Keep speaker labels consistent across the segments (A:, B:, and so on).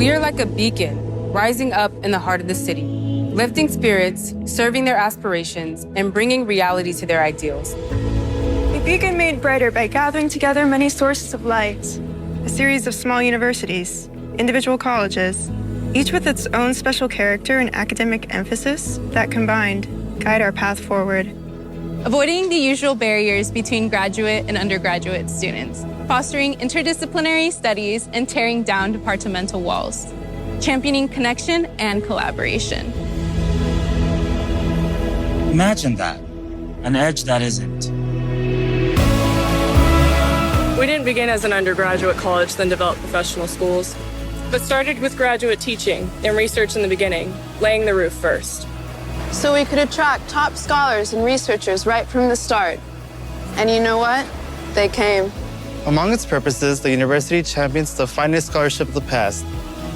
A: We are like a beacon rising up in the heart of the city, lifting spirits, serving their aspirations, and bringing reality to their ideals.
B: A beacon made brighter by gathering together many sources of light, a series of small universities, individual colleges, each with its own special character and academic emphasis that combined guide our path forward.
C: Avoiding the usual barriers between graduate and undergraduate students, fostering interdisciplinary studies and tearing down departmental walls, championing connection and collaboration.
D: Imagine that, an edge that isn't.
E: We didn't begin as an undergraduate college, then develop professional schools, but started with graduate teaching and research in the beginning, laying the roof first.
F: So we could attract top scholars and researchers right from the start. And you know what? They came.
G: Among its purposes, the university champions the finest scholarship of the past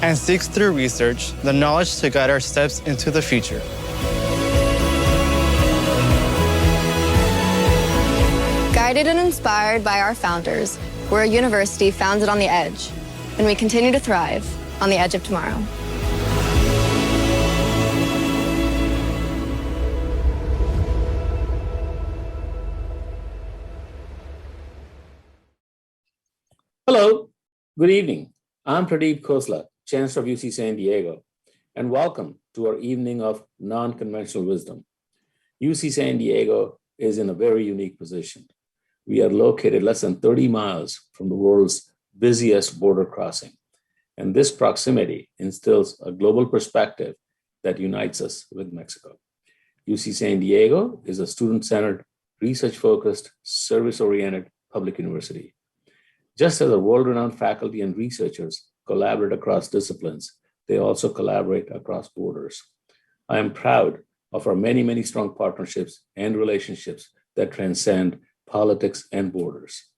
G: and seeks through research the knowledge to guide our steps into the future.
H: Guided and inspired by our founders, we're a university founded on the edge, and we continue to thrive on the edge of tomorrow.
I: Hello, good evening. I'm Priscila, Chancellor of UC San Diego, and welcome to our Evening of Nonconventional Wisdom. UC San Diego is in a very unique position. We are located less than 30 miles from the world's busiest border crossing, and this proximity instills a global perspective that unites us with Mexico. UC San Diego is a student-centered, research-focused, service-oriented public university. Just as our world-renowned faculty and researchers collaborate across disciplines, they also collaborate across borders. I am proud of our many, many strong partnerships and relationships that transcend politics and borders.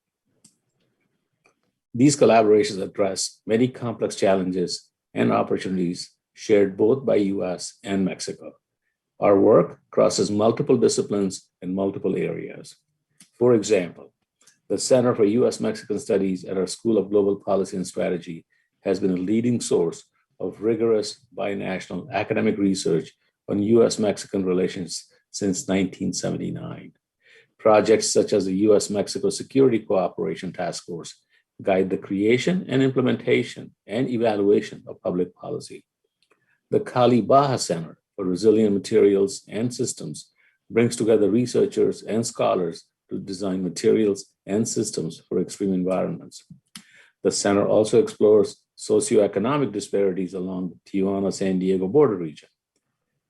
I: These collaborations address many complex challenges and opportunities shared both by U.S. and Mexico. Our work crosses multiple disciplines and multiple areas. For example, the Center for U.S. Mexican Studies at our School of Global Policy and Strategy has been a leading source of rigorous binational academic research on U.S. Mexican relations since 1979. Projects such as the U.S. Mexico Security Cooperation Task Force guide the creation and implementation and evaluation of public policy. The Cali Baja Center for Resilient Materials and Systems brings together researchers and scholars to design materials and systems for extreme environments. The center also explores socioeconomic disparities along the Tijuana-San Diego border region.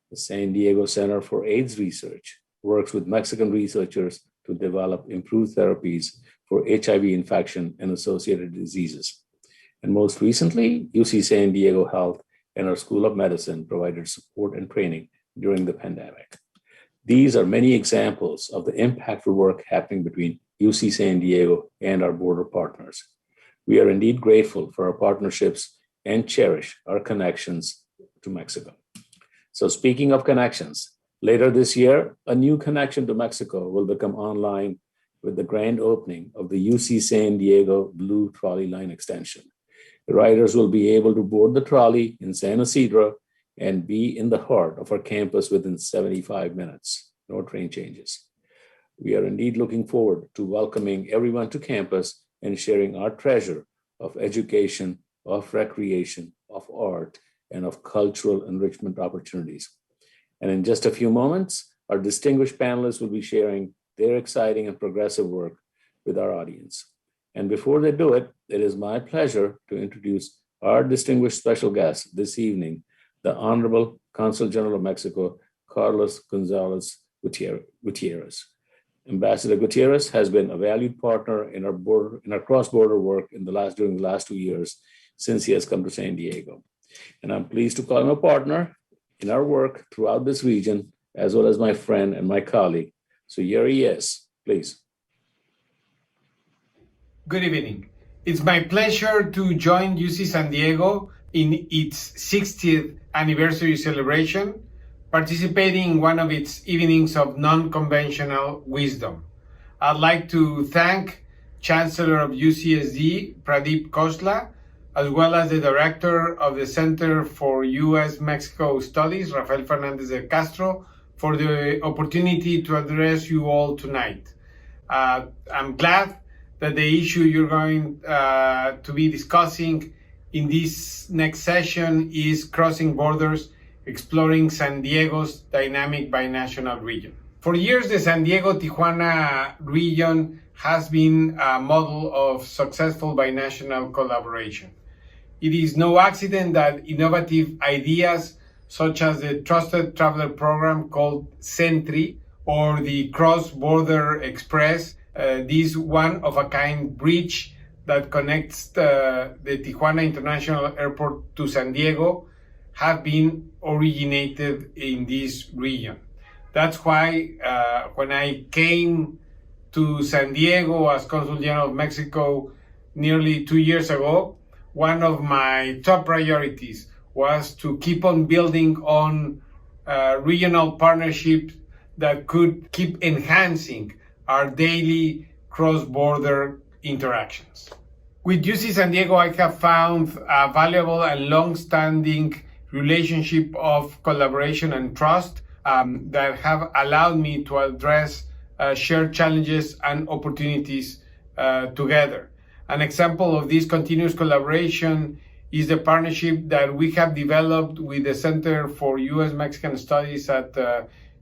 I: The San Diego Center for AIDS Research works with Mexican researchers to develop improved therapies for HIV infection and associated diseases. And most recently, UC San Diego Health and our School of Medicine provided support and training during the pandemic. These are many examples of the impactful work happening between UC San Diego and our border partners. We are indeed grateful for our partnerships and cherish our connections to Mexico. So speaking of connections, later this year, a new connection to Mexico will become online with the grand opening of the UC San Diego Blue Trolley Line extension. The riders will be able to board the trolley in San Isidro and be in the heart of our campus within 75 minutes. No train changes. We are indeed looking forward to welcoming everyone to campus and sharing our treasure of education, of recreation, of art, and of cultural enrichment opportunities. And in just a few moments, our distinguished panelists will be sharing their exciting and progressive work with our audience. And before they do it, it is my pleasure to introduce our distinguished special guest this evening, the Honorable Consul General of Mexico, Carlos Gonzalez Gutierrez. Ambassador Gutierrez has been a valued partner in our cross-border work during the last 2 years since he has come to San Diego. And I'm pleased to call him a partner in our work throughout this region, as well as my friend and my colleague. So here he is, please.
J: Good evening. It's my pleasure to join UC San Diego in its 60th anniversary celebration, participating in one of its Evenings of Nonconventional Wisdom. I'd like to thank Chancellor of UCSD, Pradeep Khosla, as well as the director of the Center for U.S Mexico Studies, Rafael Fernández de Castro, for the opportunity to address you all tonight. I'm glad that the issue you're going to be discussing in this next session is crossing borders, exploring San Diego's dynamic binational region. For years, the San Diego-Tijuana region has been a model of successful binational collaboration. It is no accident that innovative ideas such as the Trusted Traveler program called Sentry or the Cross-Border Express, this one-of-a-kind bridge that connects the Tijuana International Airport to San Diego, have been originated in this region. That's why when I came to San Diego as Consul General of Mexico nearly 2 years ago, one of my top priorities was to keep on building on regional partnerships that could keep enhancing our daily cross-border interactions. With UC San Diego, I have found a valuable and long-standing relationship of collaboration and trust that have allowed me to address shared challenges and opportunities together. An example of this continuous collaboration is the partnership that we have developed with the Center for U.S Mexican Studies at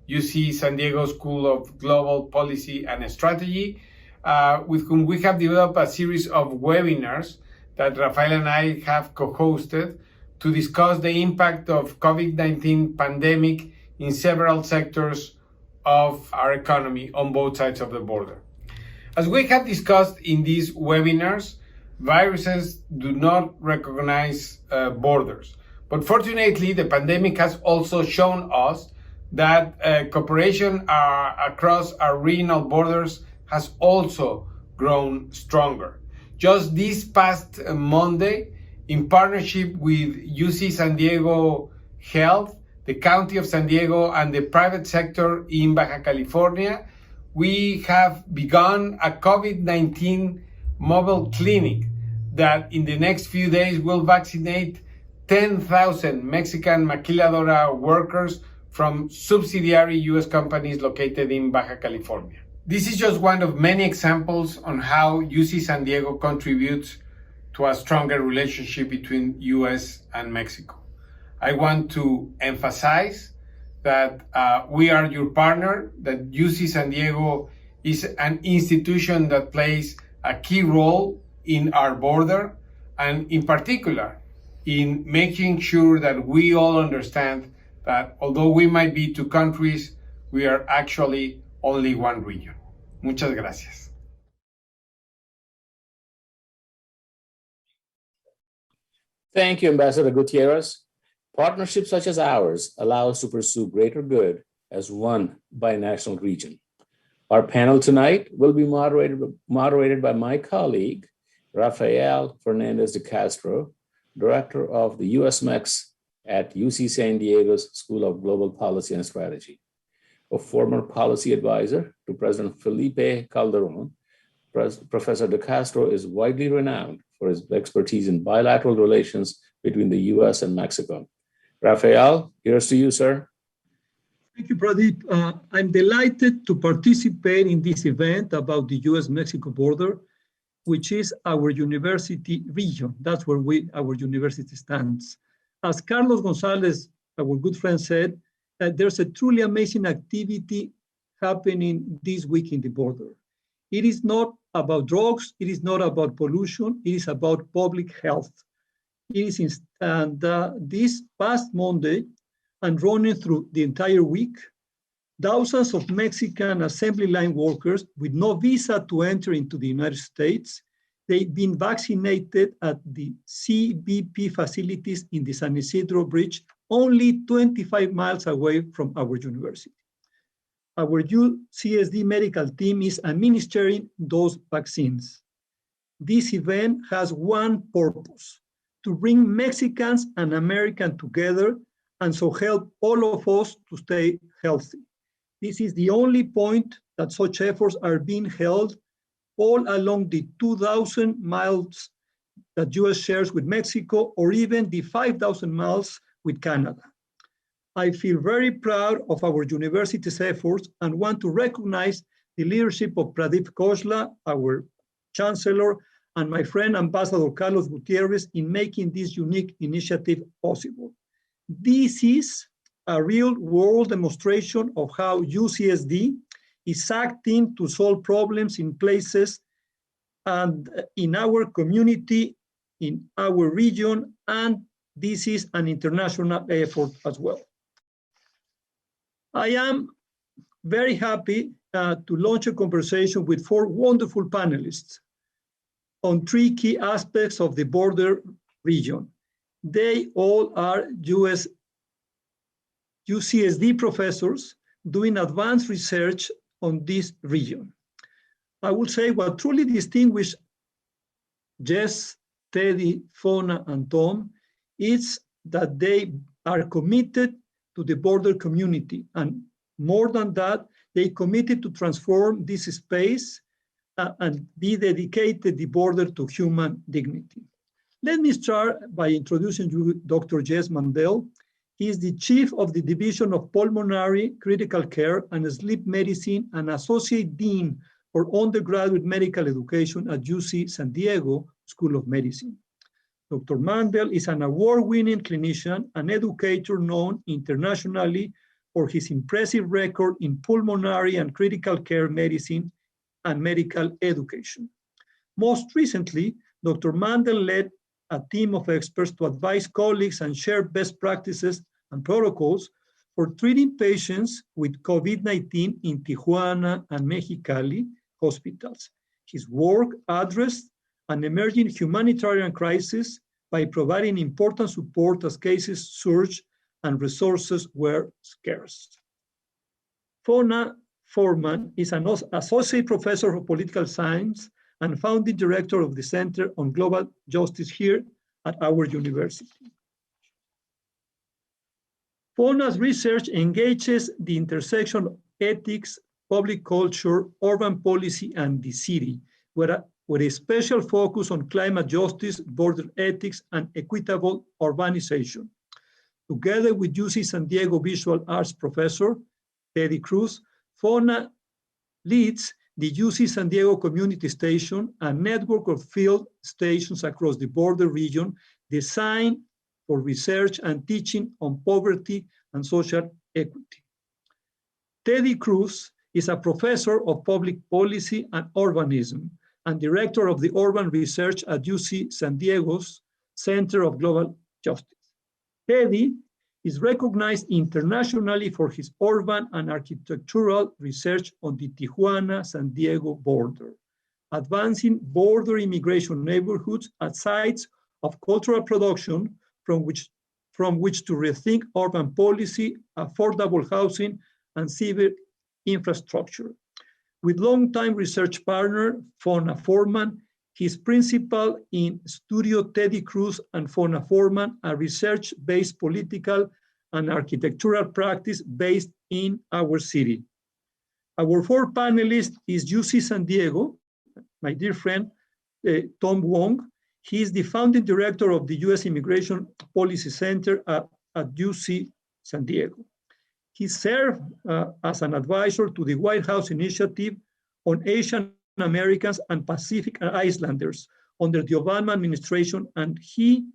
J: UC San Diego School of Global Policy and Strategy, with whom we have developed a series of webinars that Rafael and I have co-hosted to discuss the impact of COVID-19 pandemic in several sectors of our economy on both sides of the border. As we have discussed in these webinars, viruses do not recognize borders. But fortunately, the pandemic has also shown us that cooperation across our regional borders has also grown stronger. Just this past Monday, in partnership with UC San Diego Health, the County of San Diego, and the private sector in Baja California, we have begun a COVID-19 mobile clinic that in the next few days will vaccinate 10,000 Mexican maquiladora workers from subsidiary U.S. companies located in Baja California. This is just one of many examples on how UC San Diego contributes to a stronger relationship between U.S. and Mexico. I want to emphasize that we are your partner, that UC San Diego is an institution that plays a key role in our border, and in particular, in making sure that we all understand that although we might be two countries, we are actually only one region. Muchas gracias.
I: Thank you, Ambassador Gutierrez. Partnerships such as ours allow us to pursue greater good as one binational region. Our panel tonight will be moderated by my colleague, Rafael Fernández de Castro, Director of the U.S Mex at UC San Diego's School of Global Policy and Strategy. A former policy advisor to President Felipe Calderon, Professor de Castro is widely renowned for his expertise in bilateral relations between the U.S. and Mexico. Rafael, here's to you, sir.
K: Thank you, Pradeep. I'm delighted to participate in this event about the U.S.-Mexico border, which is our university region. That's where our university stands. As Carlos Gonzalez, our good friend, said, there's a truly amazing activity happening this week in the border. It is not about drugs. It is not about pollution. It is about public health. It is this past Monday and running through the entire week, thousands of Mexican assembly line workers with no visa to enter into the United States, they've been vaccinated at the CBP facilities in the San Isidro Bridge, only 25 miles away from our university. Our UCSD medical team is administering those vaccines. This event has one purpose: to bring Mexicans and Americans together and so help all of us to stay healthy. This is the only point that such efforts are being held all along the 2,000 miles that U.S. shares with Mexico, or even the 5,000 miles with Canada. I feel very proud of our university's efforts and want to recognize the leadership of Pradeep Khosla, our chancellor, and my friend Ambassador Carlos Gutierrez in making this unique initiative possible. This is a real-world demonstration of how UCSD is acting to solve problems in places and in our community, in our region, and this is an international effort as well. I am very happy to launch a conversation with 4 wonderful panelists on 3 key aspects of the border region. They all are UCSD professors doing advanced research on this region. I would say what truly distinguishes Jess, Teddy, Fona, and Tom is that they are committed to the border community. And more than that, they committed to transform this space and be dedicated the border to human dignity. Let me start by introducing you Dr. Jess Mandel. He is the chief of the Division of Pulmonary Critical Care and Sleep Medicine and Associate Dean for Undergraduate Medical Education at UC San Diego School of Medicine. Dr. Mandel is an award-winning clinician and educator known internationally for his impressive record in pulmonary and critical care medicine and medical education. Most recently, Dr. Mandel led a team of experts to advise colleagues and share best practices and protocols for treating patients with COVID-19 in Tijuana and Mexicali hospitals. His work addressed an emerging humanitarian crisis by providing important support as cases surged and resources were scarce. Fona Foreman is an associate professor of political science and founding director of the Center on Global Justice here at our university. Fona's research engages the intersection of ethics, public culture, urban policy, and the city, with a special focus on climate justice, border ethics, and equitable urbanization. Together with UC San Diego visual arts professor, Teddy Cruz, Fona leads the UC San Diego Community Station, a network of field stations across the border region designed for research and teaching on poverty and social equity. Teddy Cruz is a professor of public policy and urbanism and director of the urban research at UC San Diego's Center of Global Justice. Teddy is recognized internationally for his urban and architectural research on the Tijuana-San Diego border, advancing border immigration neighborhoods at sites of cultural production from which to rethink urban policy, affordable housing, and civic infrastructure. With longtime research partner, Fona Foreman, his principal in Studio Teddy Cruz and Fona Foreman, a research-based political and architectural practice based in our city. Our 4th panelist is UC San Diego, my dear friend, Tom Wong. He is the founding director of the U.S. Immigration Policy Center at UC San Diego. He served as an advisor to the White House Initiative on Asian Americans and Pacific Islanders under the Obama administration, and he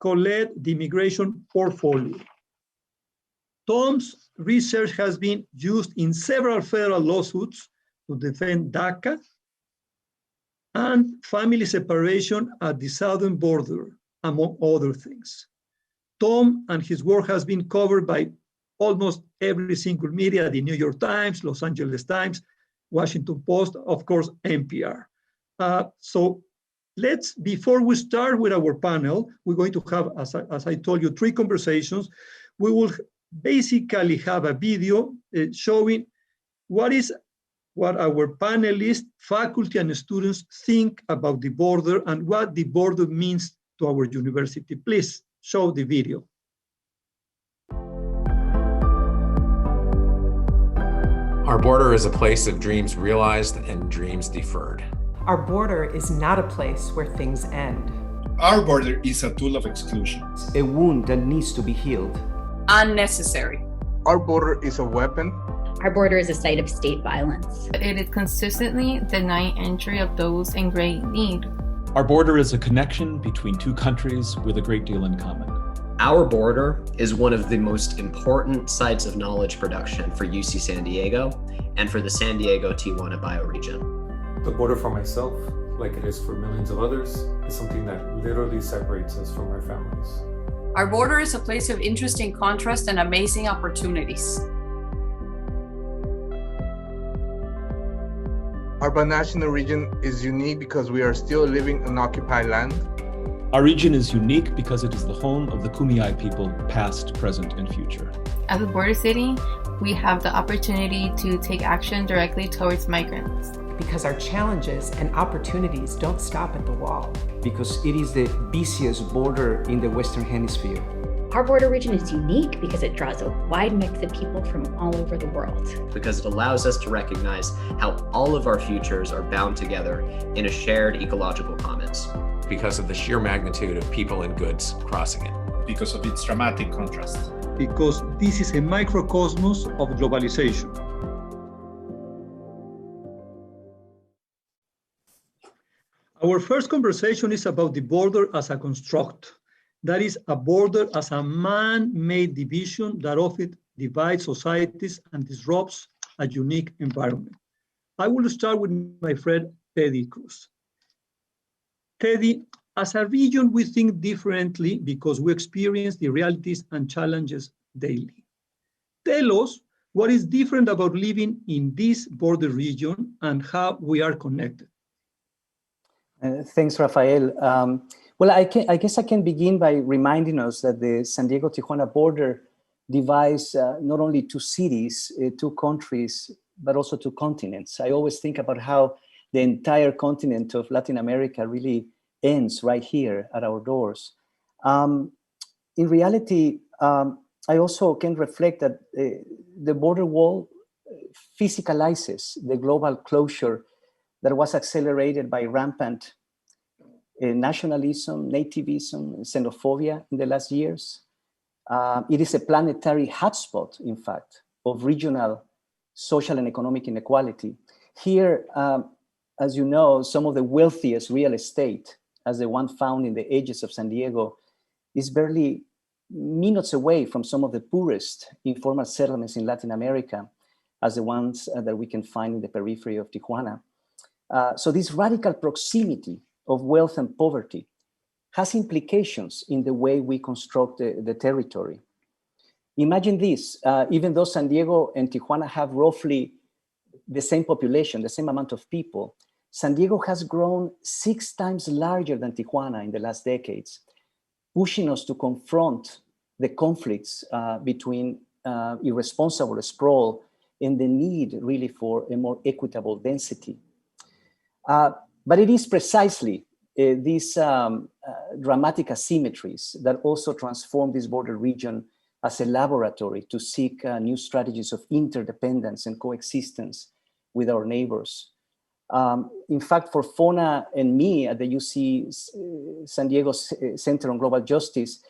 K: co-led the immigration portfolio. Tom's research has been used in several federal lawsuits to defend DACA and family separation at the southern border, among other things. Tom and his work has been covered by almost every single media, the New York Times, Los Angeles Times, Washington Post, of course, NPR. So before we start with our panel, we're going to have, as I told you, 3 conversations. We will basically have a video showing what our panelists, faculty, and students think about the border and what the border means to our university. Please show the video.
L: Our border is a place of dreams realized and dreams deferred.
M: Our border is not a place where things end. Our border is a tool of exclusion.
N: A wound that needs to be healed.
O: Unnecessary.
P: Our border is a weapon.
Q: Our border is a site of state violence.
R: It is consistently denying entry of those in great need.
S: Our border is a connection between two countries with a great deal in common.
T: Our border is one of the most important sites of knowledge production for UC San Diego and for the San Diego-Tijuana bioregion.
U: The border for myself, like it is for millions of others, is something that literally separates us from our families.
O: Our border is a place of interesting contrast and amazing opportunities.
P: Our binational region is unique because we are still living on occupied land.
S: Our region is unique because it is the home of the Kumeyaay people, past, present, and future.
R: As a border city, we have the opportunity to take action directly towards migrants.
V: Because our challenges and opportunities don't stop at the wall.
N: Because it is the busiest border in the Western Hemisphere.
Q: Our border region is unique because it draws a wide mix of people from all over the world.
T: Because it allows us to recognize how all of our futures are bound together in a shared ecological commons.
L: Because of the sheer magnitude of people and goods crossing it.
M: Because of its dramatic contrast.
K: Because this is a microcosmos of globalization. Our first conversation is about the border as a construct. That is, a border as a man-made division that often divides societies and disrupts a unique environment. I will start with my friend Teddy Cruz. Teddy, as a region, we think differently because we experience the realities and challenges daily. Tell us what is different about living in this border region and how we are connected.
W: Thanks, Rafael. Well, I guess I can begin by reminding us that the San Diego-Tijuana border divides not only two cities, two countries, but also two continents. I always think about how the entire continent of Latin America really ends right here at our doors. In reality, I also can reflect that the border wall physicalizes the global closure that was accelerated by rampant nationalism, nativism, and xenophobia in the last years. It is a planetary hotspot, in fact, of regional social and economic inequality. Here, as you know, some of the wealthiest real estate, as the one found in the edges of San Diego, is barely minutes away from some of the poorest informal settlements in Latin America, as the ones that we can find in the periphery of Tijuana. So this radical proximity of wealth and poverty has implications in the way we construct the territory. Imagine this, even though San Diego and Tijuana have roughly the same population, the same amount of people, San Diego has grown 6 times larger than Tijuana in the last decades, pushing us to confront the conflicts between irresponsible sprawl and the need really for a more equitable density. But it is precisely these dramatic asymmetries that also transform this border region as a laboratory to seek new strategies of interdependence and coexistence with our neighbors. In fact, for Fona and me at the UC San Diego Center on Global Justice,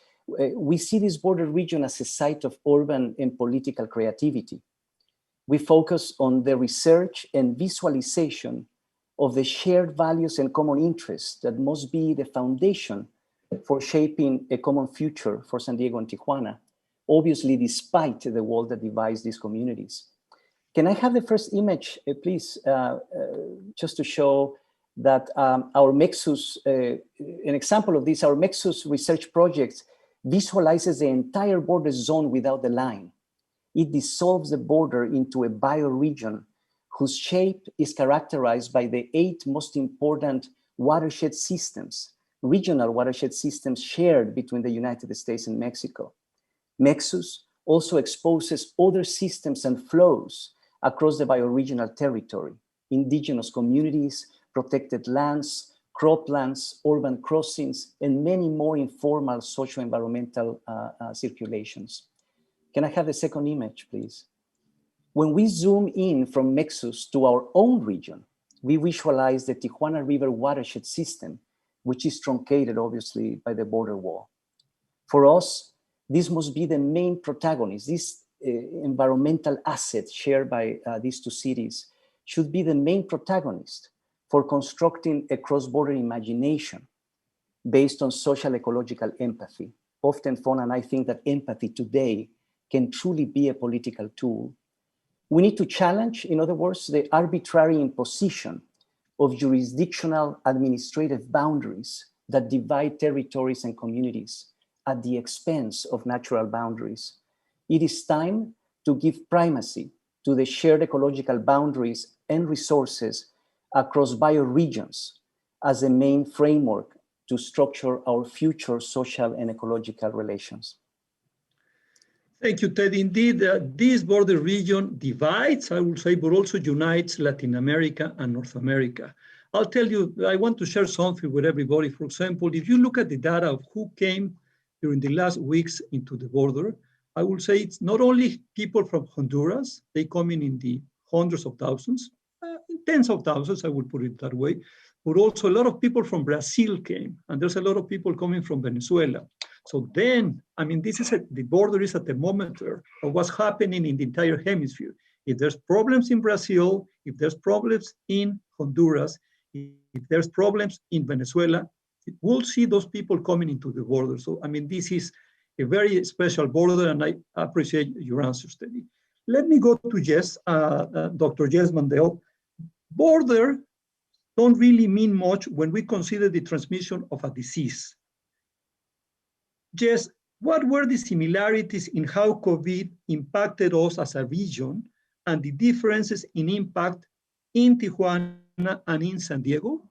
W: we see this border region as a site of urban and political creativity. We focus on the research and visualization of the shared values and common interests that must be the foundation for shaping a common future for San Diego and Tijuana, obviously despite the wall that divides these communities. Can I have the first image, please, just to show that our Mexus, an example of this, our Mexus research project visualizes the entire border zone without the line. It dissolves the border into a bioregion whose shape is characterized by the 8 most important watershed systems, regional watershed systems shared between the United States and Mexico. Mexus also exposes other systems and flows across the bioregional territory, indigenous communities, protected lands, croplands, urban crossings, and many more informal socio-environmental circulations. Can I have the second image, please? When we zoom in from Mexus to our own region, we visualize the Tijuana River watershed system which is truncated, obviously, by the border wall. For us, this must be the main protagonist. This environmental asset shared by these two cities should be the main protagonist for constructing a cross-border imagination based on social ecological empathy. Often fun, and I think that empathy today can truly be a political tool. We need to challenge, in other words, the arbitrary imposition of jurisdictional administrative boundaries that divide territories and communities at the expense of natural boundaries. It is time to give primacy to the shared ecological boundaries and resources across bioregions as a main framework to structure our future social and ecological relations.
K: Thank you, Ted. Indeed, this border region divides, I would say, but also unites Latin America and North America. I'll tell you, I want to share something with everybody. For example, if you look at the data of who came during the last weeks into the border, I will say it's not only people from Honduras, they come in the hundreds of thousands, tens of thousands, I would put it that way, but also a lot of people from Brazil came, and there's a lot of people coming from Venezuela. So then, I mean, the border is a thermometer of what's happening in the entire hemisphere. If there's problems in Brazil, if there's problems in Honduras, if there's problems in Venezuela, we'll see those people coming into the border. So, I mean, this is a very special border, and I appreciate your answers, Teddy. Let me go to Jess, Dr. Jess Mandel. Border don't really mean much when we consider the transmission of a disease. Jess, what were the similarities in how COVID impacted us as a region and the differences in impact in Tijuana and in San Diego?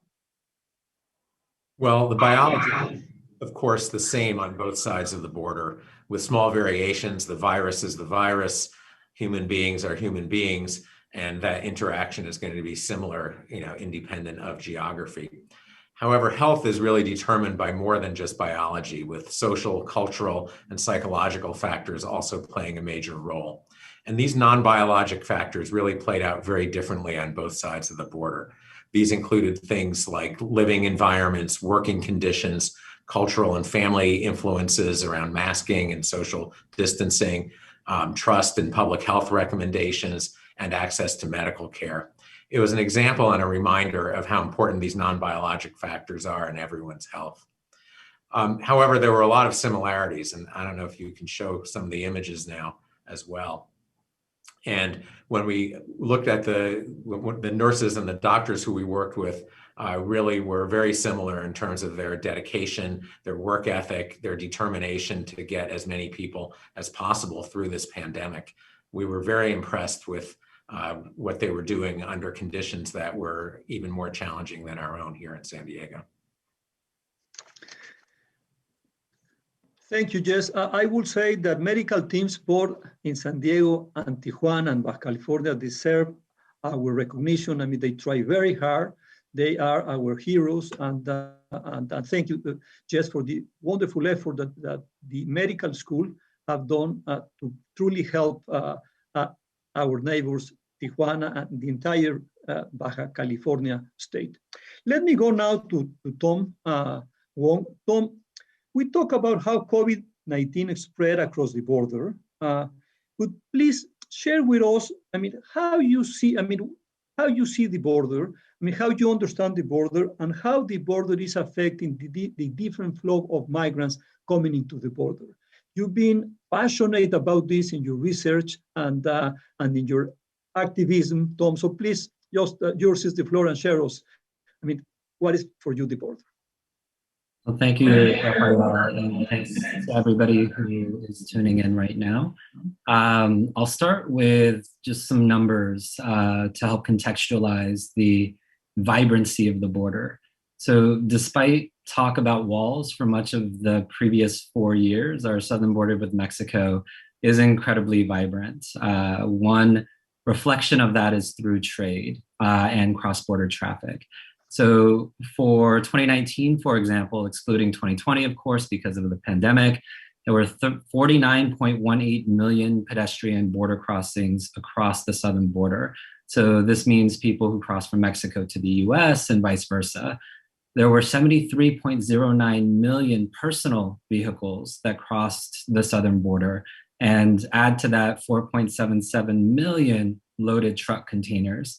L: Well, the biology is, of course, the same on both sides of the border, with small variations. The virus is the virus, human beings are human beings, and that interaction is going to be similar, independent of geography. However, health is really determined by more than just biology, with social, cultural, and psychological factors also playing a major role. And these non-biologic factors really played out very differently on both sides of the border. These included things like living environments, working conditions, cultural and family influences around masking and social distancing, trust in public health recommendations, and access to medical care. It was an example and a reminder of how important these non-biologic factors are in everyone's health. However, there were a lot of similarities, and I don't know if you can show some of the images now as well. And when we looked at the nurses and the doctors who we worked with, really were very similar in terms of their dedication, their work ethic, their determination to get as many people as possible through this pandemic. We were very impressed with what they were doing under conditions that were even more challenging than our own here in San Diego.
K: Thank you, Jess. I would say that medical teams both in San Diego and Tijuana and Baja California deserve our recognition. I mean, they try very hard. They are our heroes. And thank you, Jess, for the wonderful effort that the medical school have done to truly help our neighbors, Tijuana and the entire Baja California state. Let me go now to Tom Wong. Tom, we talk about how COVID-19 spread across the border. Could please share with us, how you see the border, how you understand the border, and how the border is affecting the different flow of migrants coming into the border. You've been passionate about this in your research and in your activism, Tom. So please, just yours is the floor and share us. What is for you the border?
A: Well, thank you, Rafael, and thanks to everybody who is tuning in right now. I'll start with just some numbers to help contextualize the vibrancy of the border. So despite talk about walls for much of the previous 4 years, our southern border with Mexico is incredibly vibrant. One reflection of that is through trade and cross-border traffic. So for 2019, for example, excluding 2020, of course, because of the pandemic, there were 49.18 million pedestrian border crossings across the southern border. So this means people who cross from Mexico to the US and vice versa. there were 73.09 million personal vehicles that crossed the southern border, and add to that 4.77 million loaded truck containers.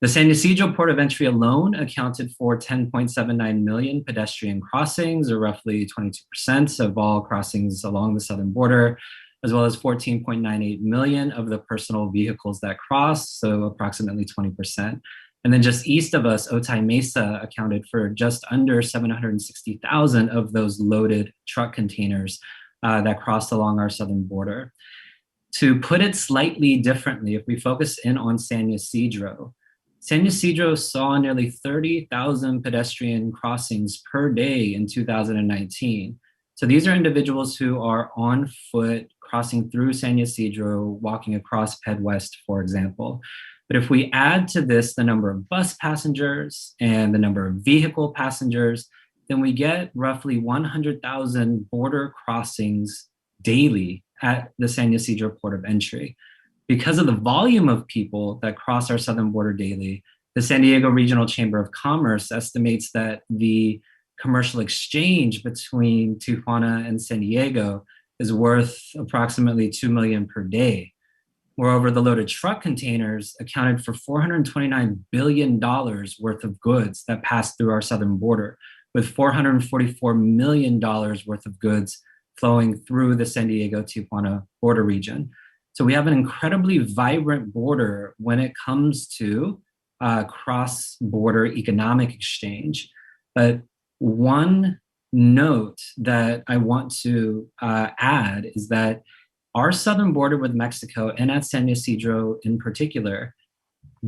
A: The San Ysidro port of entry alone accounted for 10.79 million pedestrian crossings, or roughly 22% of all crossings along the southern border, as well as 14.98 million of the personal vehicles that crossed, so approximately 20%. And then just east of us, Otay Mesa accounted for just under 760,000 of those loaded truck containers that crossed along our southern border. To put it slightly differently, if we focus in on San Ysidro saw nearly 30,000 pedestrian crossings per day in 2019. So these are individuals who are on foot crossing through San Ysidro, walking across Ped West, for example. But if we add to this the number of bus passengers and the number of vehicle passengers, then we get roughly 100,000 border crossings daily at the San Ysidro port of entry. Because of the volume of people that cross our southern border daily, the San Diego Regional Chamber of Commerce estimates that the commercial exchange between Tijuana and San Diego is worth approximately $2 million per day. Moreover, the loaded truck containers accounted for $429 billion worth of goods that passed through our southern border, with $444 million worth of goods flowing through the San Diego-Tijuana border region. So we have an incredibly vibrant border when it comes to cross-border economic exchange. But one note that I want to add is that our southern border with Mexico, and at San Ysidro in particular,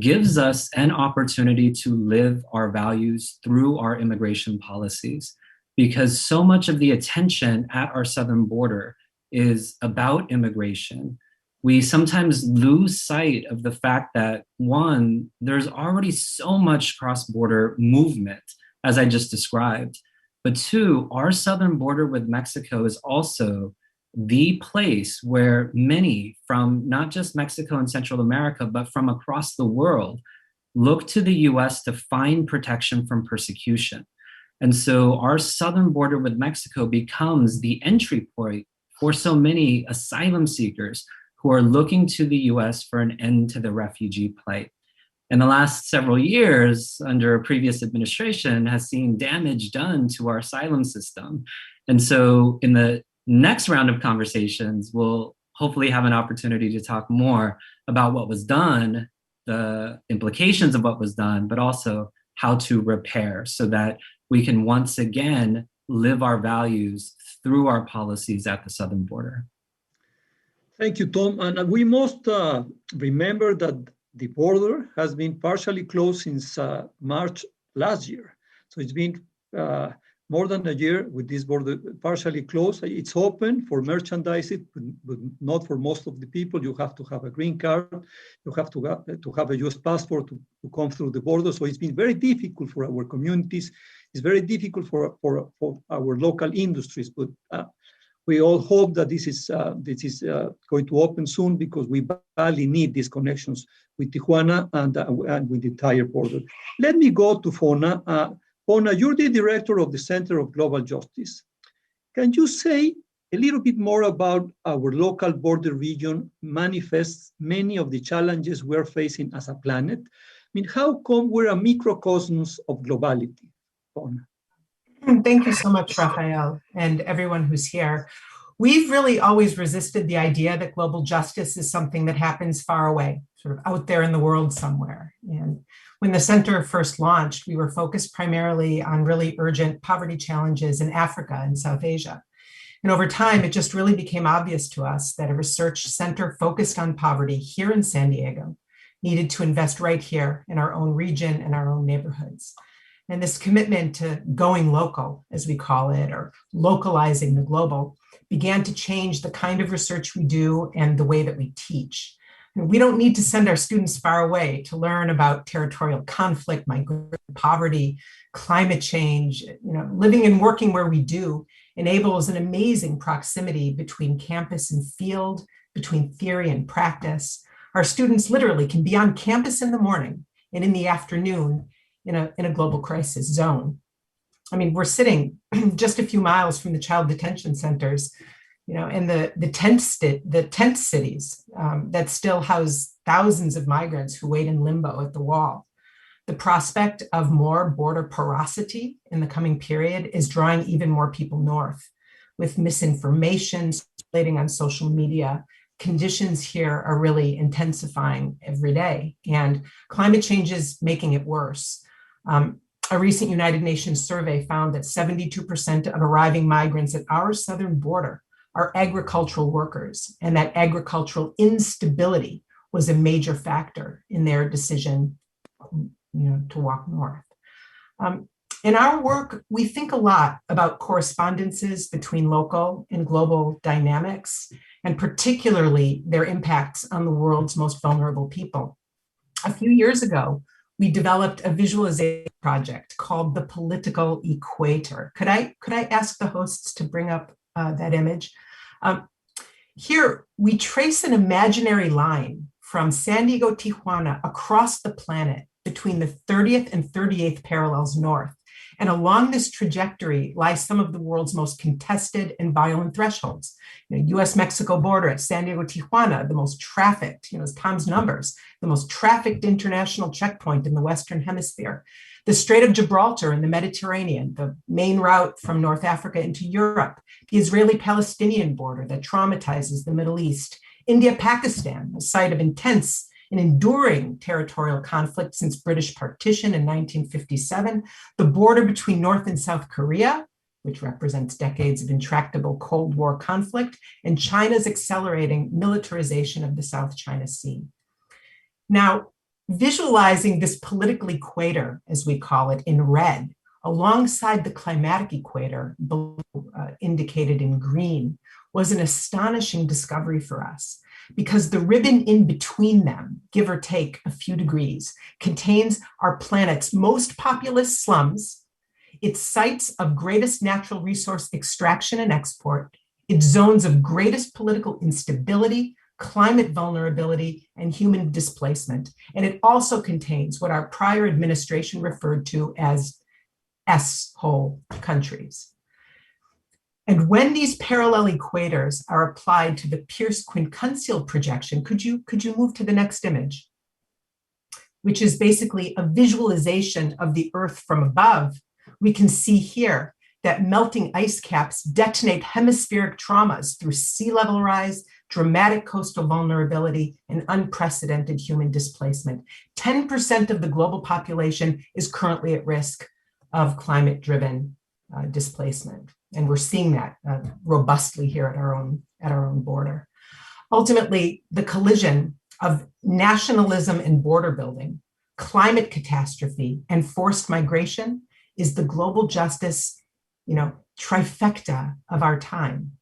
A: gives us an opportunity to live our values through our immigration policies, because so much of the attention at our southern border is about immigration. We sometimes lose sight of the fact that, one, there's already so much cross-border movement, as I just described. But two, our southern border with Mexico is also the place where many from not just Mexico and Central America, but from across the world, look to the US to find protection from persecution. And so our southern border with Mexico becomes the entry point for so many asylum seekers who are looking to the US for an end to the refugee plight. In the last several years, under a previous administration, has seen damage done to our asylum system. And so in the next round of conversations, we'll hopefully have an opportunity to talk more about what was done, the implications of what was done, but also how to repair so that we can once again live our values through our policies at the southern border.
K: Thank you, Tom. And we must remember that the border has been partially closed since March last year. So it's been more than a year with this border partially closed. It's open for merchandise, but not for most of the people. You have to have a green card. You have to have a US passport to come through the border. So it's been very difficult for our communities. It's very difficult for our local industries. But we all hope that this is going to open soon, because we badly need these connections with Tijuana and with the entire border. Let me go to Fona. Fona, you're the director of the Center of Global Justice. Can you say a little bit more about our local border region manifests many of the challenges we're facing as a planet? I mean, how come we're a microcosmos of globality? Fona.
V: Thank you so much, Rafael, and everyone who's here. We've really always resisted the idea that global justice is something that happens far away, sort of out there in the world somewhere. And when the center first launched, we were focused primarily on really urgent poverty challenges in Africa and South Asia. And over time, it just really became obvious to us that a research center focused on poverty here in San Diego needed to invest right here in our own region and our own neighborhoods. And this commitment to going local, as we call it, or localizing the global, began to change the kind of research we do and the way that we teach. And we don't need to send our students far away to learn about territorial conflict, migration, poverty, climate change. Living and working where we do enables an amazing proximity between campus and field, between theory and practice. Our students literally can be on campus in the morning and in the afternoon in a global crisis zone. I mean, we're sitting just a few miles from the child detention centers, and the tent cities that still house thousands of migrants who wait in limbo at the wall. The prospect of more border porosity in the coming period is drawing even more people north, with misinformation circulating on social media. Conditions here are really intensifying every day, and climate change is making it worse. A recent United Nations survey found that 72% of arriving migrants at our southern border are agricultural workers, and that agricultural instability was a major factor in their decision, to walk north. In our work, we think a lot about correspondences between local and global dynamics, and particularly their impacts on the world's most vulnerable people. A few years ago, we developed a visualization project called the Political Equator. Could I ask the hosts to bring up that image? Here, we trace an imaginary line from San Diego, Tijuana, across the planet between the 30th and 38th parallels north. And along this trajectory lies some of the world's most contested and violent thresholds. U.S. Mexico border at San Diego, Tijuana, the most trafficked, as Tom's numbers, the most trafficked international checkpoint in the Western Hemisphere. The Strait of Gibraltar in the Mediterranean, the main route from North Africa into Europe. The Israeli-Palestinian border that traumatizes the Middle East. India-Pakistan, a site of intense and enduring territorial conflict since British partition in 1957, the border between North and South Korea, which represents decades of intractable Cold War conflict, and China's accelerating militarization of the South China Sea. Now, visualizing this political equator, as we call it, in red, alongside the climatic equator, indicated in green, was an astonishing discovery for us, because the ribbon in between them, give or take a few degrees, contains our planet's most populous slums, its sites of greatest natural resource extraction and export, its zones of greatest political instability, climate vulnerability, and human displacement. And it also contains what our prior administration referred to as S-hole countries. And when these parallel equators are applied to the Pierce quincunxial projection, could you move to the next image, which is basically a visualization of the Earth from above, we can see here that melting ice caps detonate hemispheric traumas through sea level rise, dramatic coastal vulnerability, and unprecedented human displacement. 10% of the global population is currently at risk of climate-driven displacement. And we're seeing that robustly here at our own border. Ultimately, the collision of nationalism and border building, climate catastrophe, and forced migration is the global justice, trifecta of our time.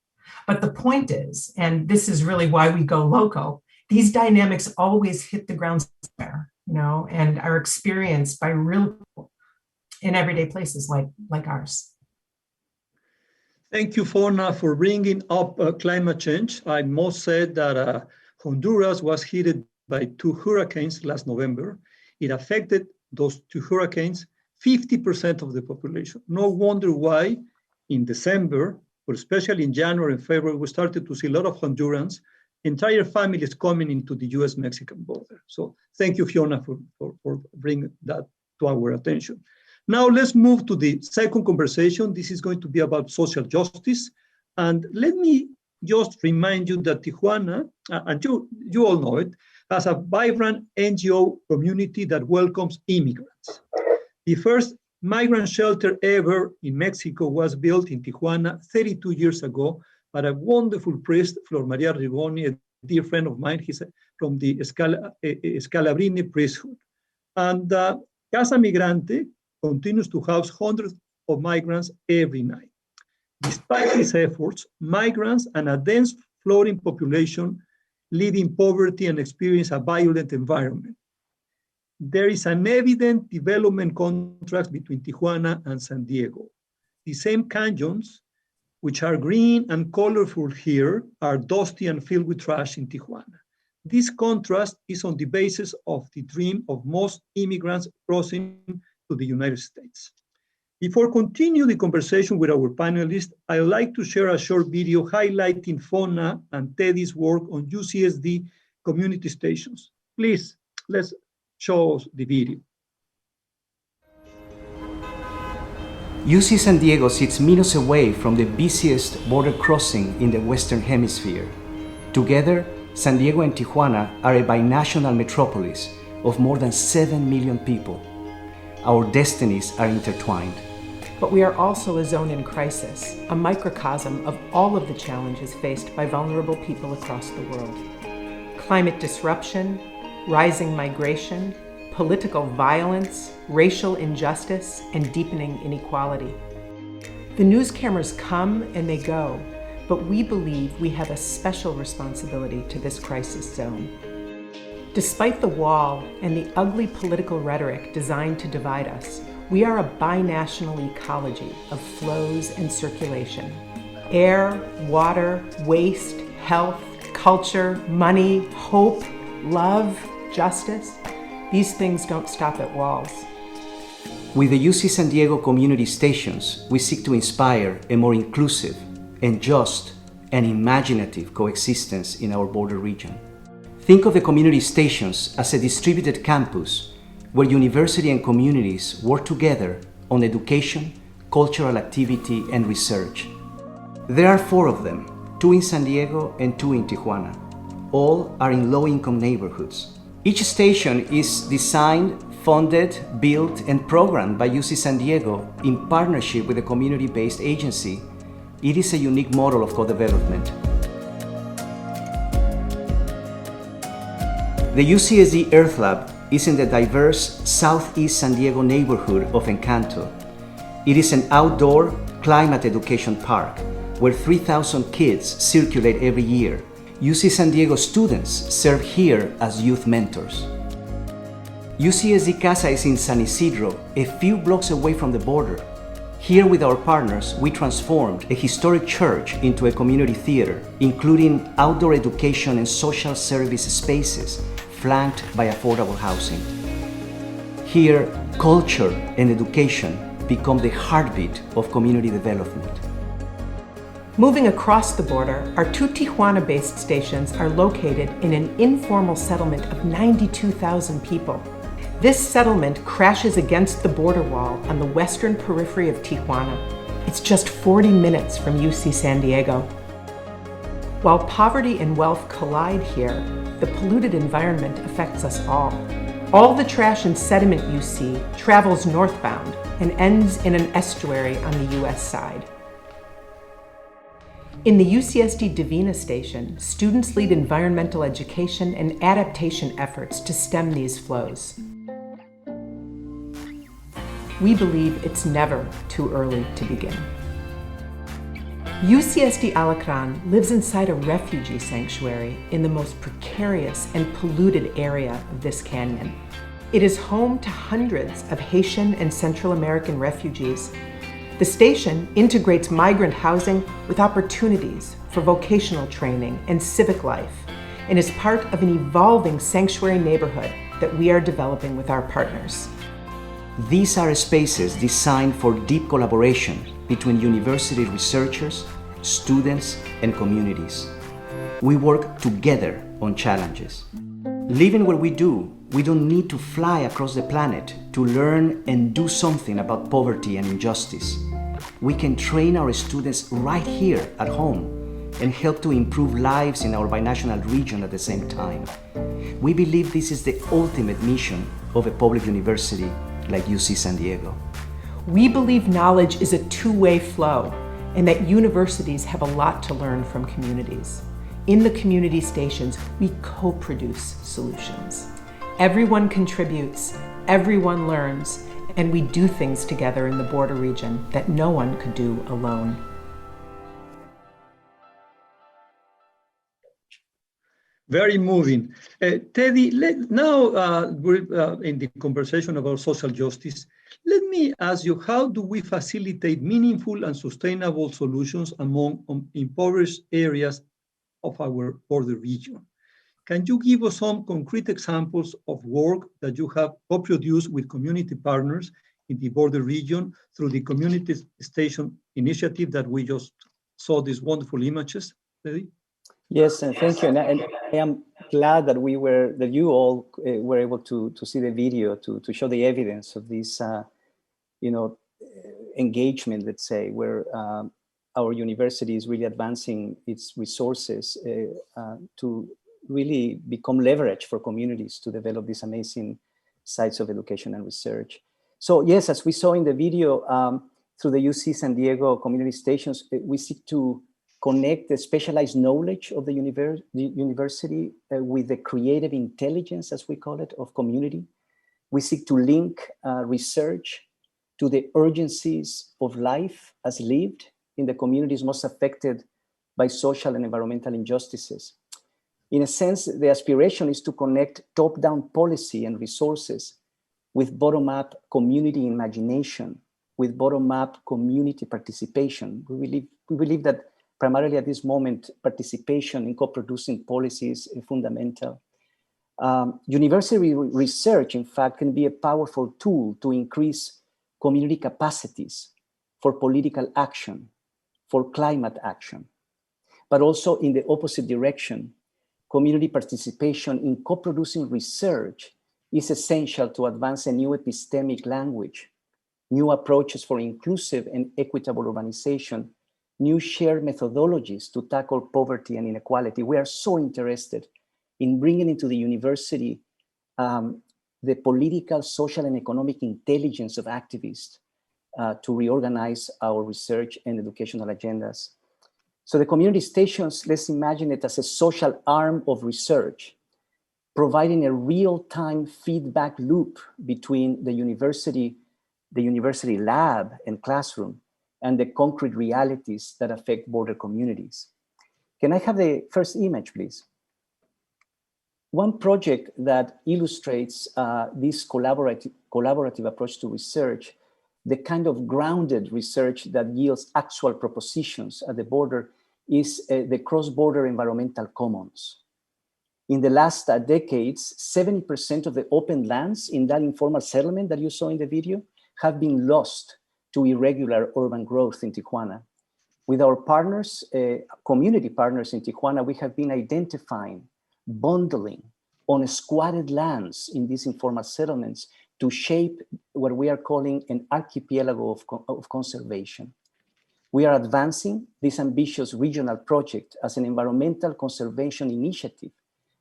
V: But the point is, and this is really why we go local, these dynamics always hit the ground somewhere, and are experienced by real people in everyday places like ours.
K: Thank you, Fona, for bringing up climate change. I must say that Honduras was hit by 2 hurricanes last November. It affected those 2 hurricanes 50% of the population. No wonder why in December, but especially in January and February, we started to see a lot of Hondurans, entire families coming into the U.S. Mexican border. So thank you, Fiona, for bringing that to our attention. Now let's move to the second conversation. This is going to be about social justice. And let me just remind you that Tijuana, and you all know it, has a vibrant NGO community that welcomes immigrants. The first migrant shelter ever in Mexico was built in Tijuana 32 years ago by a wonderful priest, Flor Maria Rigoni, a dear friend of mine. He's from the Scalabrini priesthood. And Casa Migrante continues to house hundreds of migrants every night. Despite these efforts, migrants and a dense floating population live in poverty and experience a violent environment. There is an evident development contrast between Tijuana and San Diego. The same canyons, which are green and colorful here, are dusty and filled with trash in Tijuana. This contrast is on the basis of the dream of most immigrants crossing to the United States. Before continue the conversation with our panelists, I'd like to share a short video highlighting Fona and Teddy's work on UCSD community stations. Please, let's show us the video.
N: UC San Diego sits meters away from the busiest border crossing in the Western Hemisphere. Together, San Diego and Tijuana are a binational metropolis of more than 7 million people. Our destinies are intertwined.
B: But we are also a zone in crisis, a microcosm of all of the challenges faced by vulnerable people across the world. Climate disruption, rising migration, political violence, racial injustice, and deepening inequality. The news cameras come and they go, but we believe we have a special responsibility to this crisis zone. Despite the wall and the ugly political rhetoric designed to divide us, we are a binational ecology of flows and circulation. Air, water, waste, health, culture, money, hope, love, justice. These things don't stop at walls.
N: With the UC San Diego community stations, we seek to inspire a more inclusive and just and imaginative coexistence in our border region. Think of the community stations as a distributed campus where university and communities work together on education, cultural activity, and research. There are 4 of them, 2 in San Diego and 2 in Tijuana. All are in low-income neighborhoods. Each station is designed, funded, built, and programmed by UC San Diego in partnership with a community-based agency. It is a unique model of co-development. The UCSD Earth Lab is in the diverse Southeast San Diego neighborhood of Encanto. It is an outdoor climate education park where 3,000 kids circulate every year. UC San Diego students serve here as youth mentors. UCSD Casa is in San Isidro, a few blocks away from the border. Here with our partners, we transformed a historic church into a community theater, including outdoor education and social service spaces, flanked by affordable housing. Here, culture and education become the heartbeat of community development.
B: Moving across the border, our 2 Tijuana-based stations are located in an informal settlement of 92,000 people. This settlement crashes against the border wall on the western periphery of Tijuana. It's just 40 minutes from UC San Diego. While poverty and wealth collide here, the polluted environment affects us all. All the trash and sediment you see travels northbound and ends in an estuary on the U.S. side. In the UCSD Divina station, students lead environmental education and adaptation efforts to stem these flows. We believe it's never too early to begin. UCSD Alacran lives inside a refugee sanctuary in the most precarious and polluted area of this canyon. It is home to hundreds of Haitian and Central American refugees. The station integrates migrant housing with opportunities for vocational training and civic life, and is part of an evolving sanctuary neighborhood that we are developing with our partners.
N: These are spaces designed for deep collaboration between university researchers, students, and communities. We work together on challenges. Living where we do, we don't need to fly across the planet to learn and do something about poverty and injustice. We can train our students right here at home and help to improve lives in our binational region at the same time. We believe this is the ultimate mission of a public university like UC San Diego.
B: We believe knowledge is a two-way flow and that universities have a lot to learn from communities. In the community stations, we co-produce solutions. Everyone contributes, everyone learns, and we do things together in the border region that no one could do alone.
K: Very moving. Teddy, now we're in the conversation about social justice. Let me ask you, how do we facilitate meaningful and sustainable solutions among impoverished areas of our border region? Can you give us some concrete examples of work that you have co-produced with community partners in the border region through the community station initiative that we just saw these wonderful images. Ready?
W: Yes, and thank you. And I am glad that you all were able to see the video to show the evidence of this, engagement, let's say, where our university is really advancing its resources to really become leverage for communities to develop these amazing sites of education and research. So yes, as we saw in the video, through the UC San Diego community stations, we seek to connect the specialized knowledge of the university with the creative intelligence, as we call it, of community. We seek to link research to the urgencies of life as lived in the communities most affected by social and environmental injustices. In a sense, the aspiration is to connect top-down policy and resources with bottom-up community imagination, with bottom-up community participation. We believe that primarily at this moment, participation in co-producing policies is fundamental. University research, in fact, can be a powerful tool to increase community capacities for political action, for climate action, but also in the opposite direction. Community participation in co-producing research is essential to advance a new epistemic language, new approaches for inclusive and equitable urbanization, new shared methodologies to tackle poverty and inequality. We are so interested in bringing into the university the political, social, and economic intelligence of activists to reorganize our research and educational agendas. So the community stations, let's imagine it as a social arm of research, providing a real-time feedback loop between the university lab and classroom, and the concrete realities that affect border communities. Can I have the first image, please? One project that illustrates this collaborative approach to research, the kind of grounded research that yields actual propositions at the border, is the cross-border environmental commons. In the last decades, 70% of the open lands in that informal settlement that you saw in the video have been lost to irregular urban growth in Tijuana. With our partners, community partners in Tijuana, we have been identifying, bundling on squatted lands in these informal settlements to shape what we are calling an archipelago of conservation. We are advancing this ambitious regional project as an environmental conservation initiative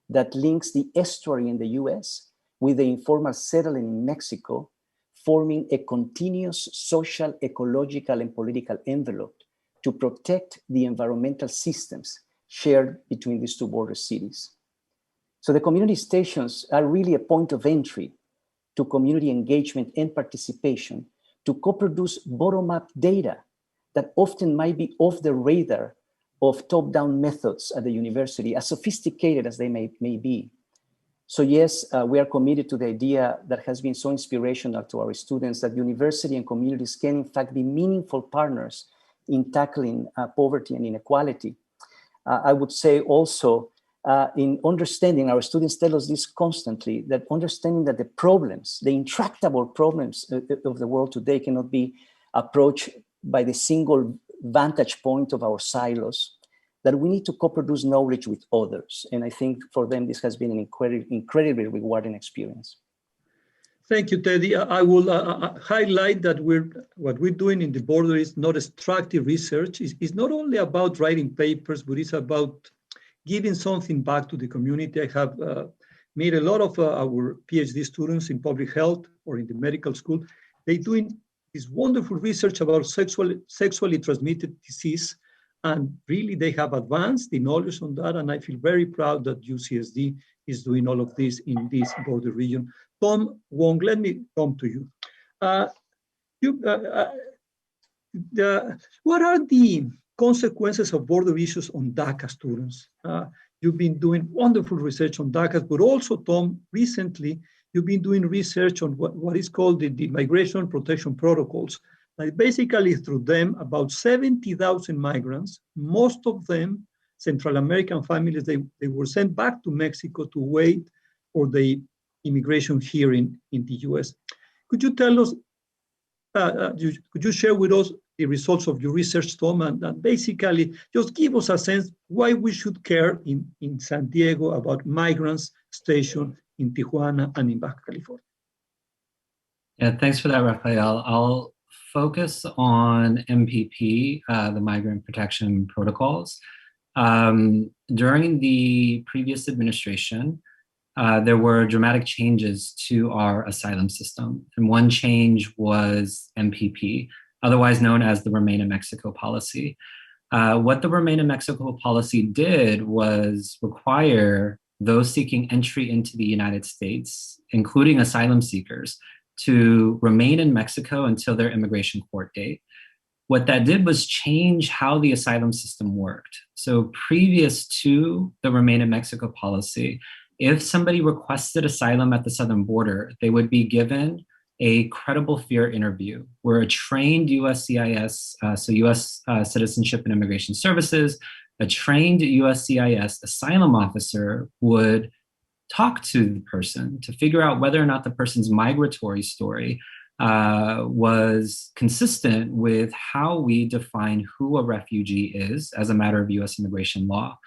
W: that links the estuary in the US with the informal settlement in Mexico, forming a continuous social, ecological, and political envelope to protect the environmental systems shared between these two border cities. So the community stations are really a point of entry to community engagement and participation to co-produce bottom-up data that often might be off the radar of top-down methods at the university, as sophisticated as they may be. So yes, we are committed to the idea that has been so inspirational to our students, that university and communities can in fact be meaningful partners in tackling poverty and inequality. I would say also in understanding, our students tell us this constantly, that understanding that the problems, the intractable problems of the world today cannot be approached by the single vantage point of our silos, that we need to co-produce knowledge with others. And I think for them, this has been an incredibly rewarding experience.
K: Thank you, Teddy. I will highlight that what we're doing in the border is not extractive research. It's not only about writing papers, but it's about giving something back to the community. I have made a lot of our PhD students in public health or in the medical school. They're doing this wonderful research about sexually transmitted disease. And really, they have advanced the knowledge on that. And I feel very proud that UCSD is doing all of this in this border region. Tom Wong, let me come to you. What are the consequences of border issues on DACA students? You've been doing wonderful research on DACA, but also, Tom, recently, you've been doing research on what is called the migration protection protocols. Like basically, through them, about 70,000 migrants, most of them Central American families, they were sent back to Mexico to wait for the immigration here in the US. Could you tell us could you share with us the results of your research, Tom, and basically just give us a sense why we should care in San Diego about migrants stationed in Tijuana and in Baja California?
A: Yeah, thanks for that, Rafael. I'll focus on MPP, the Migrant Protection Protocols. During the previous administration, there were dramatic changes to our asylum system. And one change was MPP, otherwise known as the Remain in Mexico policy. What the Remain in Mexico policy did was require those seeking entry into the United States, including asylum seekers, to remain in Mexico until their immigration court date. What that did was change how the asylum system worked. So previous to the Remain in Mexico policy, if somebody requested asylum at the southern border, they would be given a credible fear interview where a trained USCIS, so U.S. Citizenship and Immigration Services, a trained USCIS asylum officer would talk to the person to figure out whether or not the person's migratory story was consistent with how we define who a refugee is as a matter of US immigration law.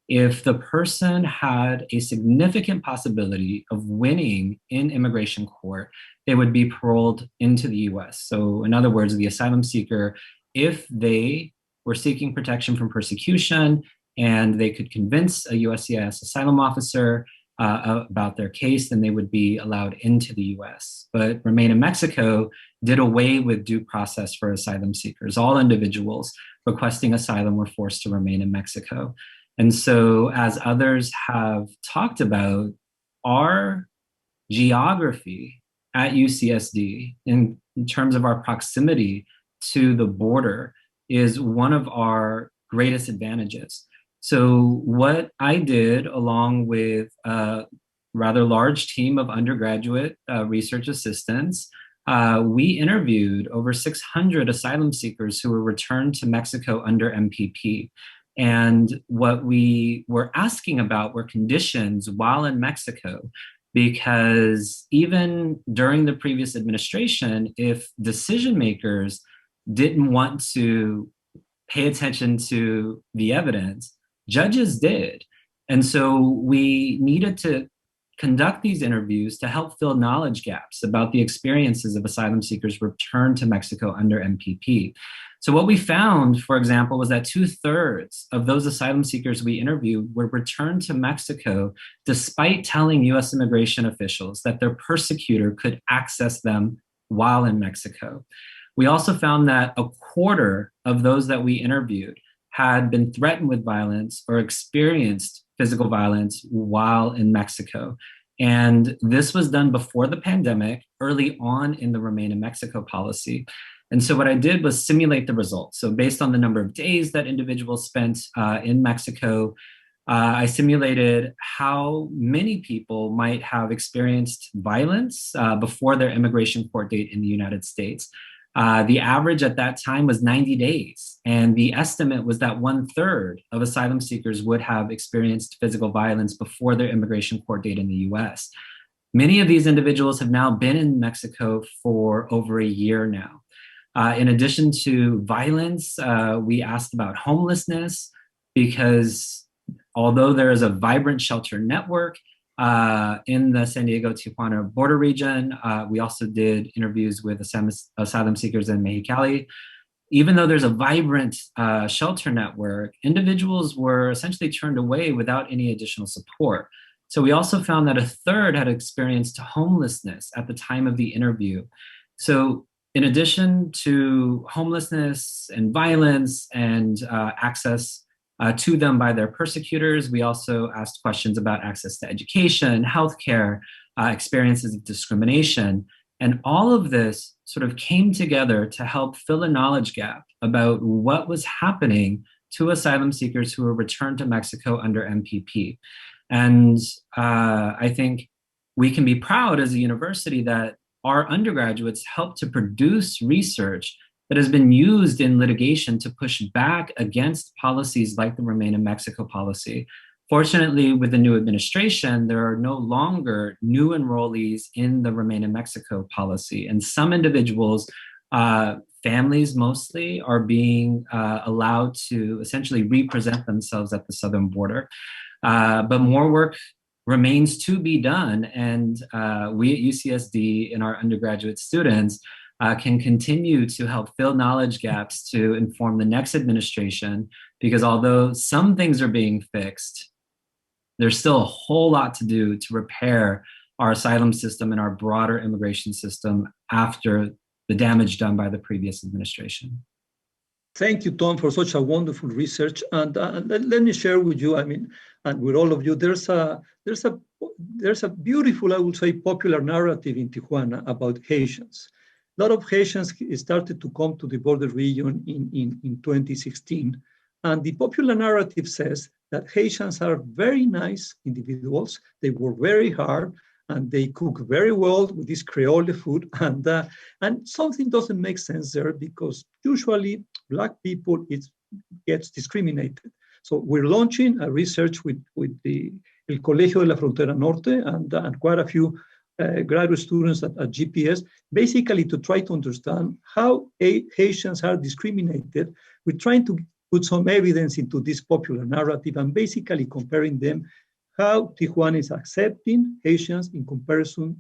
A: If the person had a significant possibility of winning in immigration court, they would be paroled into the US. So in other words, the asylum seeker, if they were seeking protection from persecution and they could convince a USCIS asylum officer about their case, then they would be allowed into the US. But Remain in Mexico did away with due process for asylum seekers. All individuals requesting asylum were forced to remain in Mexico. And so, as others have talked about, our geography at UCSD, in terms of our proximity to the border, is one of our greatest advantages. So what I did, along with a rather large team of undergraduate research assistants, we interviewed over 600 asylum seekers who were returned to Mexico under MPP. And what we were asking about were conditions while in Mexico, because even during the previous administration, if decision makers didn't want to pay attention to the evidence, judges did. And so we needed to conduct these interviews to help fill knowledge gaps about the experiences of asylum seekers returned to Mexico under MPP. So what we found, for example, was that 2/3 of those asylum seekers we interviewed were returned to Mexico despite telling US immigration officials that their persecutor could access them while in Mexico. We also found that 1/4 of those that we interviewed had been threatened with violence or experienced physical violence while in Mexico. And this was done before the pandemic, early on in the Remain in Mexico policy. And so what I did was simulate the results. So based on the number of days that individuals spent in Mexico, I simulated how many people might have experienced violence before their immigration court date in the United States. The average at that time was 90 days. And the estimate was that 1/3 of asylum seekers would have experienced physical violence before their immigration court date in the US. Many of these individuals have now been in Mexico for over a year now. In addition to violence, we asked about homelessness, because although there is a vibrant shelter network in the San Diego-Tijuana border region, we also did interviews with asylum seekers in Mexicali. Even though there's a vibrant shelter network, individuals were essentially turned away without any additional support. So we also found that 1/3 had experienced homelessness at the time of the interview. So in addition to homelessness and violence and access to them by their persecutors, we also asked questions about access to education, healthcare, experiences of discrimination. And all of this sort of came together to help fill a knowledge gap about what was happening to asylum seekers who were returned to Mexico under MPP. And I think we can be proud as a university that our undergraduates helped to produce research that has been used in litigation to push back against policies like the Remain in Mexico policy. Fortunately, with the new administration, there are no longer new enrollees in the Remain in Mexico policy. And some individuals Families mostly are being allowed to essentially represent themselves at the southern border. But more work remains to be done. And we at UCSD and our undergraduate students can continue to help fill knowledge gaps to inform the next administration, because although some things are being fixed, there's still a whole lot to do to repair our asylum system and our broader immigration system after the damage done by the previous administration.
K: Thank you, Tom, for such a wonderful research. And let me share with you, and with all of you, there's a beautiful, I would say, popular narrative in Tijuana about Haitians. A lot of Haitians started to come to the border region in 2016. And the popular narrative says that Haitians are very nice individuals. They work very hard and they cook very well with this Creole food. And something doesn't make sense there, because usually Black people gets discriminated. So we're launching a research with the El Colegio de la Frontera Norte and quite a few graduate students at GPS, basically to try to understand how Haitians are discriminated. We're trying to put some evidence into this popular narrative and basically comparing them, how Tijuana is accepting Haitians in comparison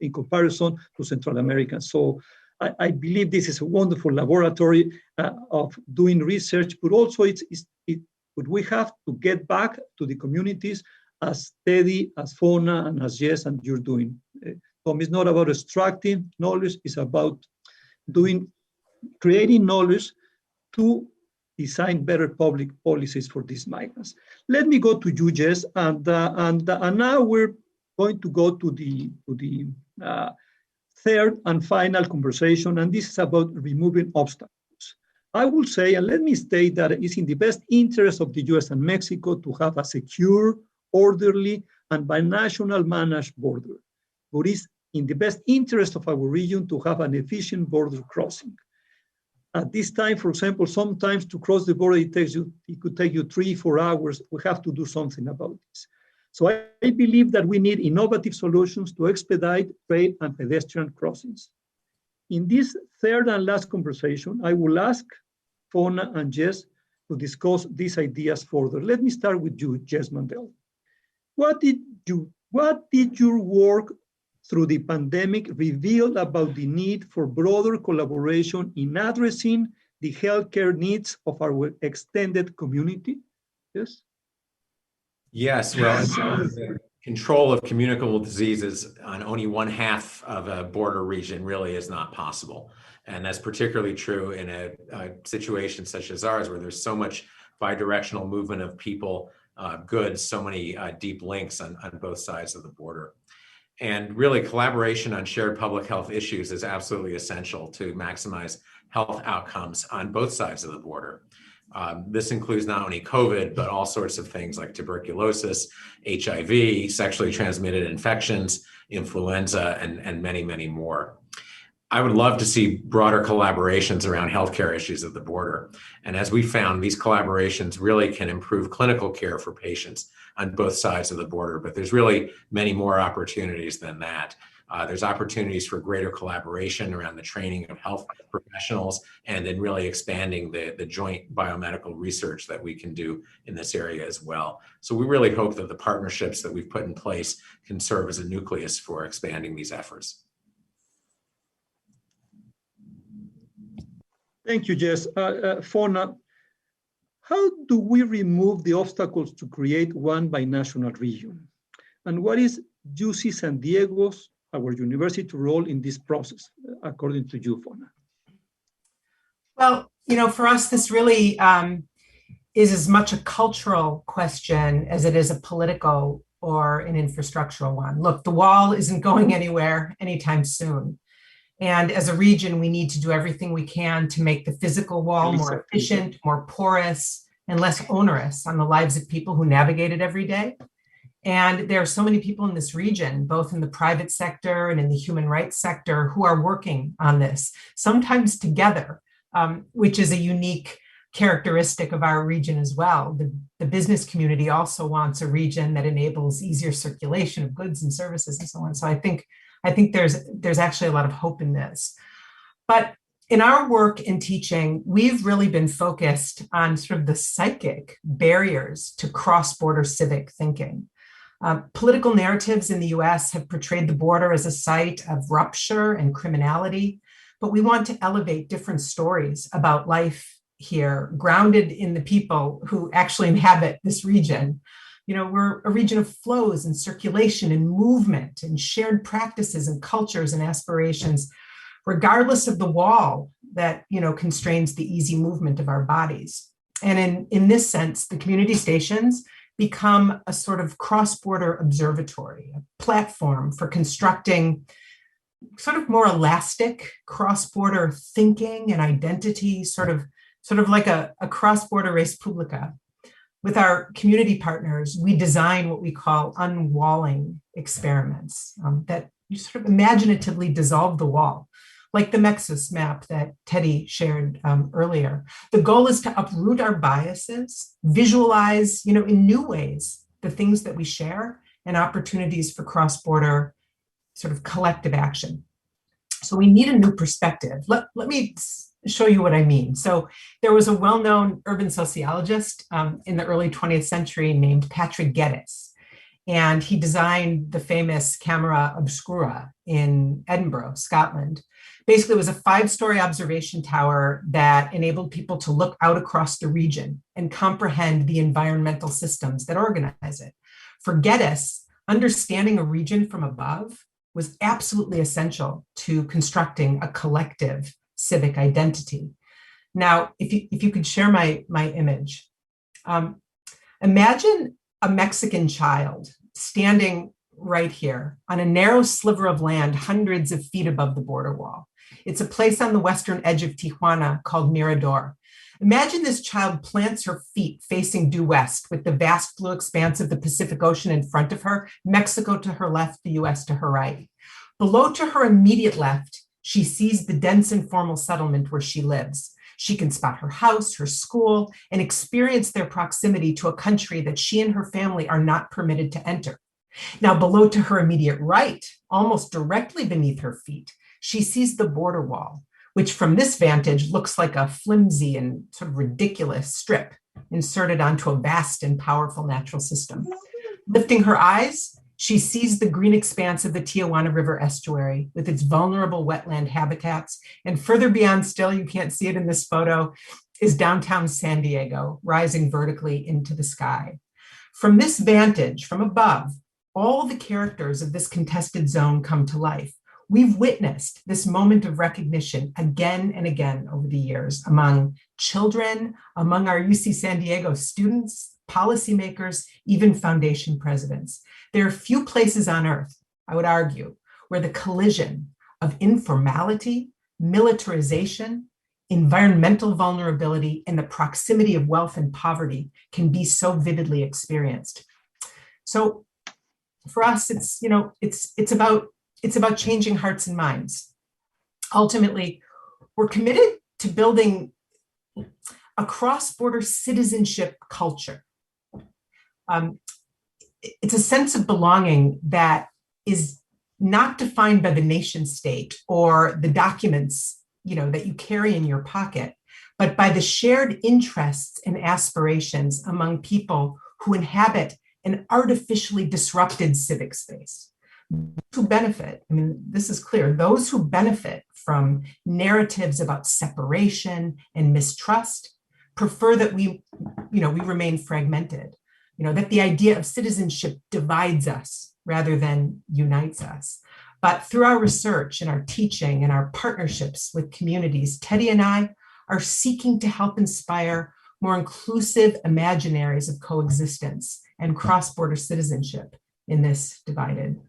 K: to Central Americans. So I believe this is a wonderful laboratory of doing research, but also but we have to get back to the communities as Teddy, as Fona, and as Jess, and you're doing. Tom, it's not about extracting knowledge, it's about creating knowledge to design better public policies for these migrants. Let me go to you, Jess, and now we're going to go to the third and final conversation, and this is about removing obstacles. I will say, and let me state that it's in the best interest of the US and Mexico to have a secure, orderly, and binational managed border. But it's in the best interest of our region to have an efficient border crossing. At this time, for example, sometimes to cross the border, it could take you 3-4 hours. We have to do something about this. So I believe that we need innovative solutions to expedite trade and pedestrian crossings. In this third and last conversation, I will ask Fona and Jess to discuss these ideas further. Let me start with you, Jess Mandel. What did your work through the pandemic reveal about the need for broader collaboration in addressing the healthcare needs of our extended community? Yes?
L: Yes, well, the control of communicable diseases on only one half of a border region really is not possible. And that's particularly true in a situation such as ours, where there's so much bidirectional movement of people, goods, so many deep links on both sides of the border. And really, collaboration on shared public health issues is absolutely essential to maximize health outcomes on both sides of the border. This includes not only COVID, but all sorts of things like tuberculosis, HIV, sexually transmitted infections, influenza, and many, many more. I would love to see broader collaborations around healthcare issues at the border. And as we found, these collaborations really can improve clinical care for patients on both sides of the border, but there's really many more opportunities than that. There's opportunities for greater collaboration around the training of health professionals, and then really expanding the joint biomedical research that we can do in this area as well. So we really hope that the partnerships that we've put in place can serve as a nucleus for expanding these efforts.
K: Thank you, Jess. Fona, how do we remove the obstacles to create one binational region? And what is UC San Diego's, our university, role in this process, according to you, Fona?
V: Well, for us, this really is as much a cultural question as it is a political or an infrastructural one. Look, the wall isn't going anywhere anytime soon. And as a region, we need to do everything we can to make the physical wall more efficient, more porous, and less onerous on the lives of people who navigate it every day. And there are so many people in this region, both in the private sector and in the human rights sector, who are working on this, sometimes together, which is a unique characteristic of our region as well. The business community also wants a region that enables easier circulation of goods and services and so on. So I think there's actually a lot of hope in this. But in our work in teaching, we've really been focused on sort of the psychic barriers to cross-border civic thinking. Political narratives in the US have portrayed the border as a site of rupture and criminality, but we want to elevate different stories about life here, grounded in the people who actually inhabit this region. You know, we're a region of flows and circulation and movement and shared practices and cultures and aspirations, regardless of the wall that, you know, constrains the easy movement of our bodies. And in this sense, the community stations become a sort of cross-border observatory, a platform for constructing sort of more elastic cross-border thinking and identity, sort of like a cross-border res publica. With our community partners, we design what we call unwalling experiments that you sort of imaginatively dissolve the wall, like the Mexus map that Teddy shared earlier. The goal is to uproot our biases, visualize, you know, in new ways, the things that we share and opportunities for cross-border sort of collective action. So we need a new perspective. Let me show you what I mean. So there was a well-known urban sociologist in the early 20th century named Patrick Geddes, and he designed the famous Camera Obscura in Edinburgh, Scotland. Basically, it was a 5-story observation tower that enabled people to look out across the region and comprehend the environmental systems that organize it. For Geddes, understanding a region from above was absolutely essential to constructing a collective civic identity. Now, if you could share my image, imagine a Mexican child standing right here on a narrow sliver of land hundreds of feet above the border wall. It's a place on the western edge of Tijuana called Mirador. Imagine this child plants her feet facing due west with the vast blue expanse of the Pacific Ocean in front of her, Mexico to her left, the US to her right. Below to her immediate left, she sees the dense informal settlement where she lives. She can spot her house, her school, and experience their proximity to a country that she and her family are not permitted to enter. Now, below to her immediate right, almost directly beneath her feet, she sees the border wall, which from this vantage looks like a flimsy and sort of ridiculous strip inserted onto a vast and powerful natural system. Lifting her eyes, she sees the green expanse of the Tijuana River estuary with its vulnerable wetland habitats. And further beyond still, you can't see it in this photo, is downtown San Diego, rising vertically into the sky. From this vantage, from above, all the characters of this contested zone come to life. We've witnessed this moment of recognition again and again over the years among children, among our UC San Diego students, policymakers, even foundation presidents. There are few places on earth, I would argue, where the collision of informality, militarization, environmental vulnerability, and the proximity of wealth and poverty can be so vividly experienced. So for us, it's about changing hearts and minds. Ultimately, we're committed to building a cross-border citizenship culture. It's a sense of belonging that is not defined by the nation state or the documents, that you carry in your pocket, but by the shared interests and aspirations among people who inhabit an artificially disrupted civic space. Who benefit, this is clear, those who benefit from narratives about separation and mistrust prefer that we remain fragmented, that the idea of citizenship divides us rather than unites us. But through our research and our teaching and our partnerships with communities, Teddy and I are seeking to help inspire more inclusive imaginaries of coexistence and cross-border citizenship in this divided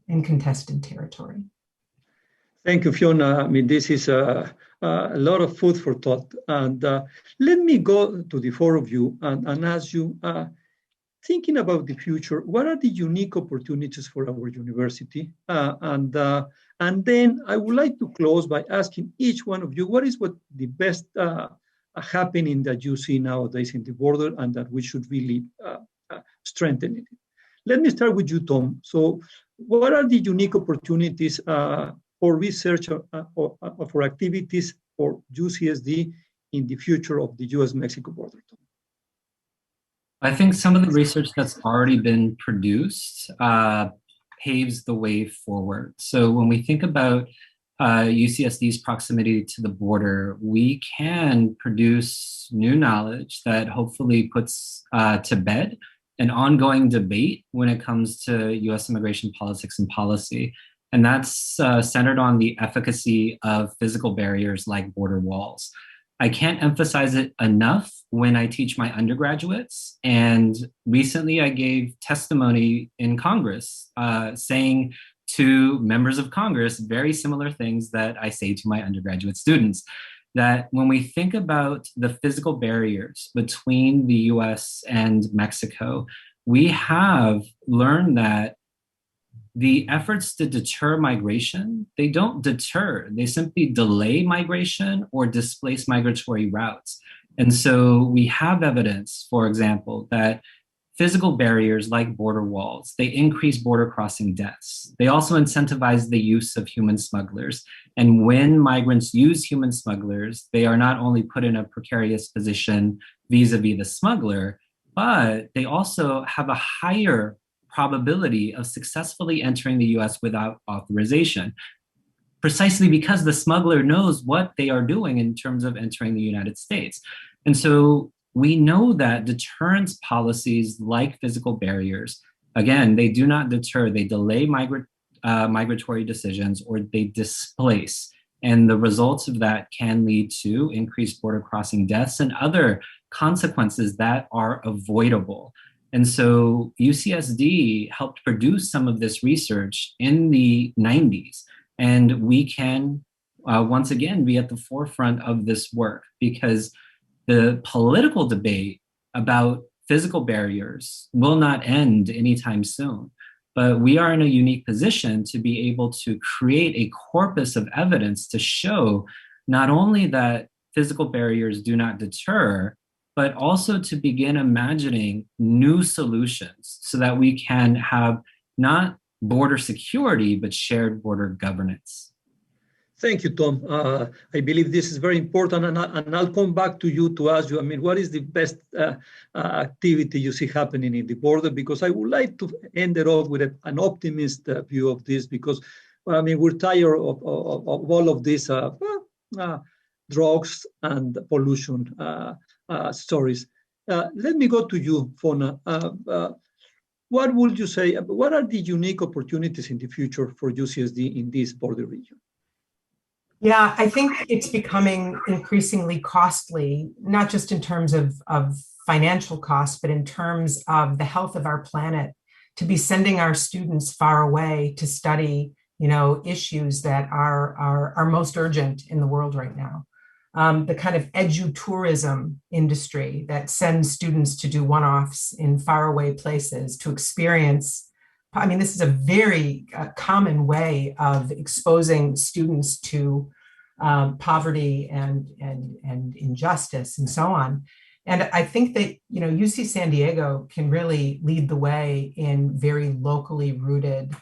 V: and contested territory.
K: Thank you, Fiona. This is a lot of food for thought. And let me go to the four of you and ask you, thinking about the future, what are the unique opportunities for our university? And then I would like to close by asking each one of you, what the best happening that you see nowadays in the border and that we should really strengthen it? Let me start with you, Tom. So what are the unique opportunities or research or for activities for UCSD in the future of the U.S. Mexico border?
A: I think some of the research that's already been produced paves the way forward. So when we think about UCSD's proximity to the border, we can produce new knowledge that hopefully puts to bed an ongoing debate when it comes to U.S. immigration politics and policy. And that's centered on the efficacy of physical barriers like border walls. I can't emphasize it enough when I teach my undergraduates. And recently I gave testimony in Congress saying to members of Congress very similar things that I say to my undergraduate students, that when we think about the physical barriers between the US and Mexico, we have learned that the efforts to deter migration, they don't deter, they simply delay migration or displace migratory routes. And so we have evidence, for example, that physical barriers like border walls, they increase border crossing deaths. They also incentivize the use of human smugglers. And when migrants use human smugglers, they are not only put in a precarious position vis-a-vis the smuggler, but they also have a higher probability of successfully entering the US without authorization, precisely because the smuggler knows what they are doing in terms of entering the United States. And so we know that deterrence policies like physical barriers, again, they do not deter, they delay migratory decisions or they displace. And the results of that can lead to increased border crossing deaths and other consequences that are avoidable. And so UCSD helped produce some of this research in the 90s. And we can, once again, be at the forefront of this work because the political debate about physical barriers will not end anytime soon. But we are in a unique position to be able to create a corpus of evidence to show not only that physical barriers do not deter, but also to begin imagining new solutions so that we can have not border security, but shared border governance.
K: Thank you, Tom. I believe this is very important, and I'll come back to you to ask you, I mean, what is the best activity you see happening in the border? Because I would like to end it off with an optimist view of this, because, well, I mean, we're tired of all of these drugs and pollution stories. Let me go to you, Fona. What would you say, what are the unique opportunities in the future for UCSD in this border region?
V: Yeah, I think it's becoming increasingly costly, not just in terms of financial costs, but in terms of the health of our planet, to be sending our students far away to study, issues that are most urgent in the world right now. The kind of edutourism industry that sends students to do one-offs in faraway places to experience. I mean, this is a very common way of exposing students to poverty and injustice and so on. And I think that, UC San Diego can really lead the way in very locally rooted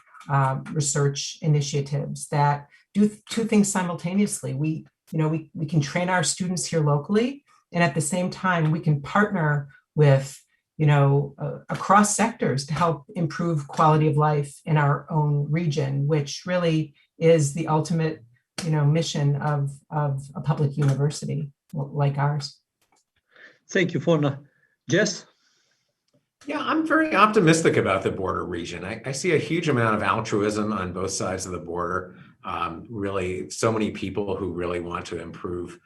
V: research initiatives that do two things simultaneously. We can train our students here locally, and at the same time, we can partner with across sectors to help improve quality of life in our own region, which really is the ultimate, mission of a public university like ours.
K: Thank you, Fona. Jess?
L: Yeah, I'm very optimistic about the border region. I see a huge amount of altruism on both sides of the border. Really, so many people who really want to improve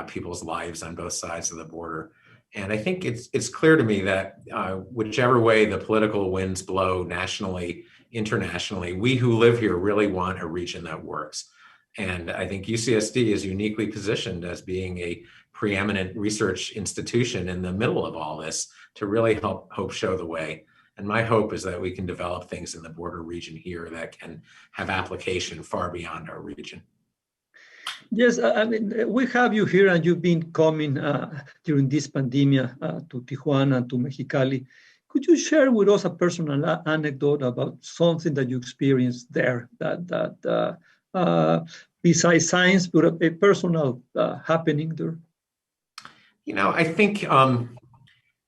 L: people's lives on both sides of the border. And I think it's clear to me that whichever way the political winds blow nationally, internationally, we who live here really want a region that works. And I think UCSD is uniquely positioned as being a preeminent research institution in the middle of all this to really help show the way. And my hope is that we can develop things in the border region here that can have application far beyond our region.
K: Yes, I mean, we have you here and you've been coming during this pandemic to Tijuana and to Mexicali. Could you share with us a personal anecdote about something that you experienced there that besides science, but a personal happening there?
L: I think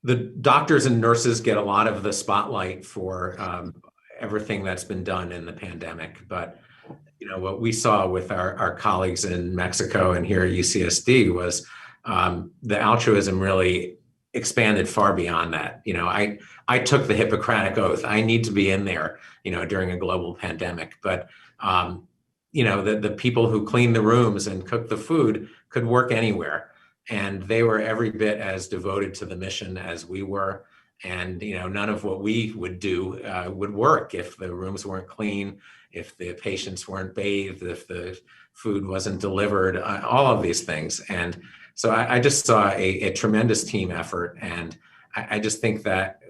L: the doctors and nurses get a lot of the spotlight for everything that's been done in the pandemic. But, what we saw with our colleagues in Mexico and here at UCSD was the altruism really expanded far beyond that. I took the Hippocratic Oath. I need to be in there, during a global pandemic. But, the people who cleaned the rooms and cooked the food could work anywhere. And they were every bit as devoted to the mission as we were. And, none of what we would do would work if the rooms weren't clean, if the patients weren't bathed, if the food wasn't delivered, all of these things. And so I just saw a tremendous team effort. And I just think that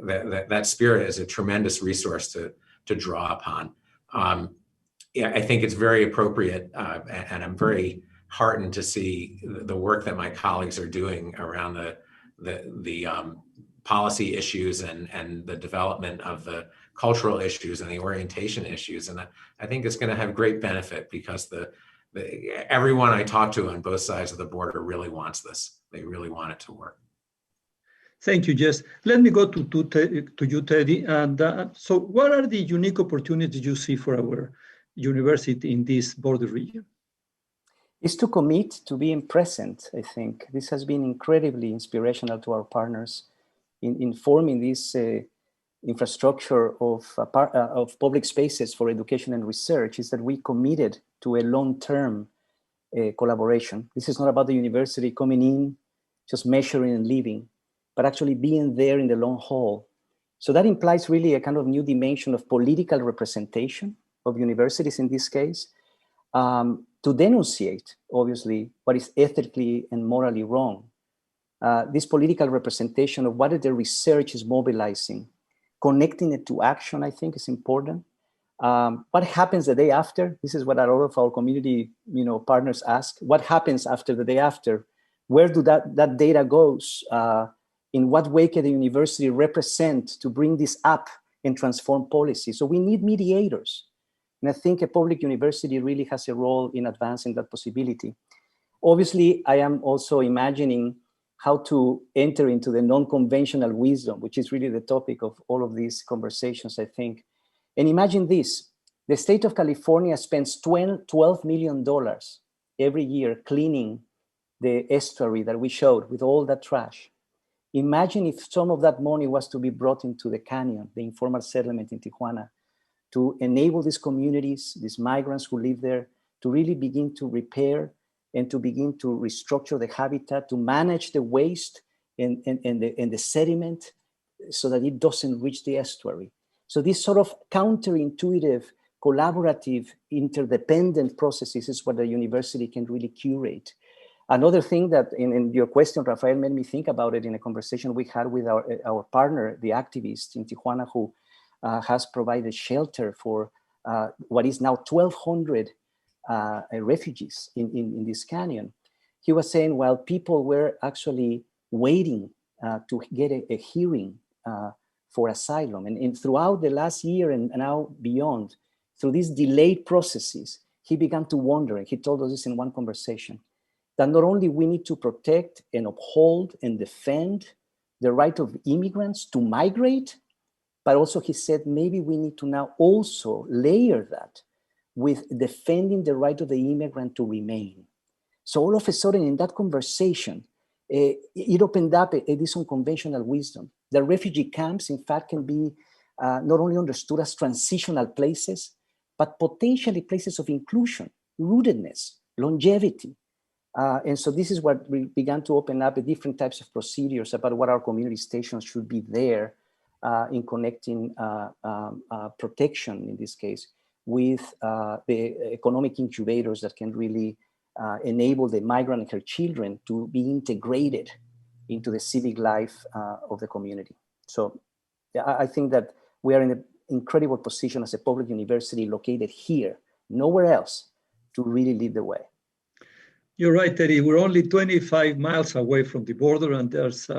L: spirit is a tremendous resource to draw upon. I think it's very appropriate, and I'm very heartened to see the work that my colleagues are doing around the policy issues and the development of the cultural issues and the orientation issues. And I think it's going to have great benefit because everyone I talk to on both sides of the border really wants this. They really want it to work.
K: Thank you, Jess. Let me go to you, Teddy. And so what are the unique opportunities you see for our university in this border region?
W: Is to commit to being present, I think. This has been incredibly inspirational to our partners in forming this infrastructure of public spaces for education and research, is that we committed to a long-term collaboration. This is not about the university coming in, just measuring and leaving, but actually being there in the long haul. So that implies really a kind of new dimension of political representation of universities in this case, to denunciate, obviously, what is ethically and morally wrong. This political representation of what the research is mobilizing, connecting it to action, I think is important. What happens the day after? This is what a lot of our community partners ask. What happens after the day after? Where do that data goes? In what way can the university represent to bring this up and transform policy? So we need mediators. And I think a public university really has a role in advancing that possibility. Obviously, I am also imagining how to enter into the non-conventional wisdom, which is really the topic of all of these conversations, I think. And imagine this, the state of California spends $12 million every year cleaning the estuary that we showed with all that trash. Imagine if some of that money was to be brought into the canyon, the informal settlement in Tijuana, to enable these communities, these migrants who live there, to really begin to repair and to begin to restructure the habitat, to manage the waste and the sediment so that it doesn't reach the estuary. So this sort of counterintuitive, collaborative, interdependent processes is what the university can really curate. Another thing that in your question, Rafael, made me think about it in a conversation we had with our partner, the activist in Tijuana, who has provided shelter for what is now 1,200 refugees in this canyon. He was saying, while people were actually waiting to get a hearing for asylum, and throughout the last year and now beyond, through these delayed processes, he began to wonder, and he told us this in one conversation, that not only we need to protect and uphold and defend the right of immigrants to migrate, but also he said, maybe we need to now also layer that with defending the right of the immigrant to remain. So all of a sudden in that conversation, it opened up this unconventional wisdom. The refugee camps, in fact, can be not only understood as transitional places, but potentially places of inclusion, rootedness, longevity. And so this is what we began to open up different types of procedures about what our community stations should be there in connecting protection, in this case, with the economic incubators that can really enable the migrant and her children to be integrated into the civic life of the community. So I think that we are in an incredible position as a public university located here, nowhere else, to really lead the way.
K: You're right, Teddy. We're only 25 miles away from the border, and there's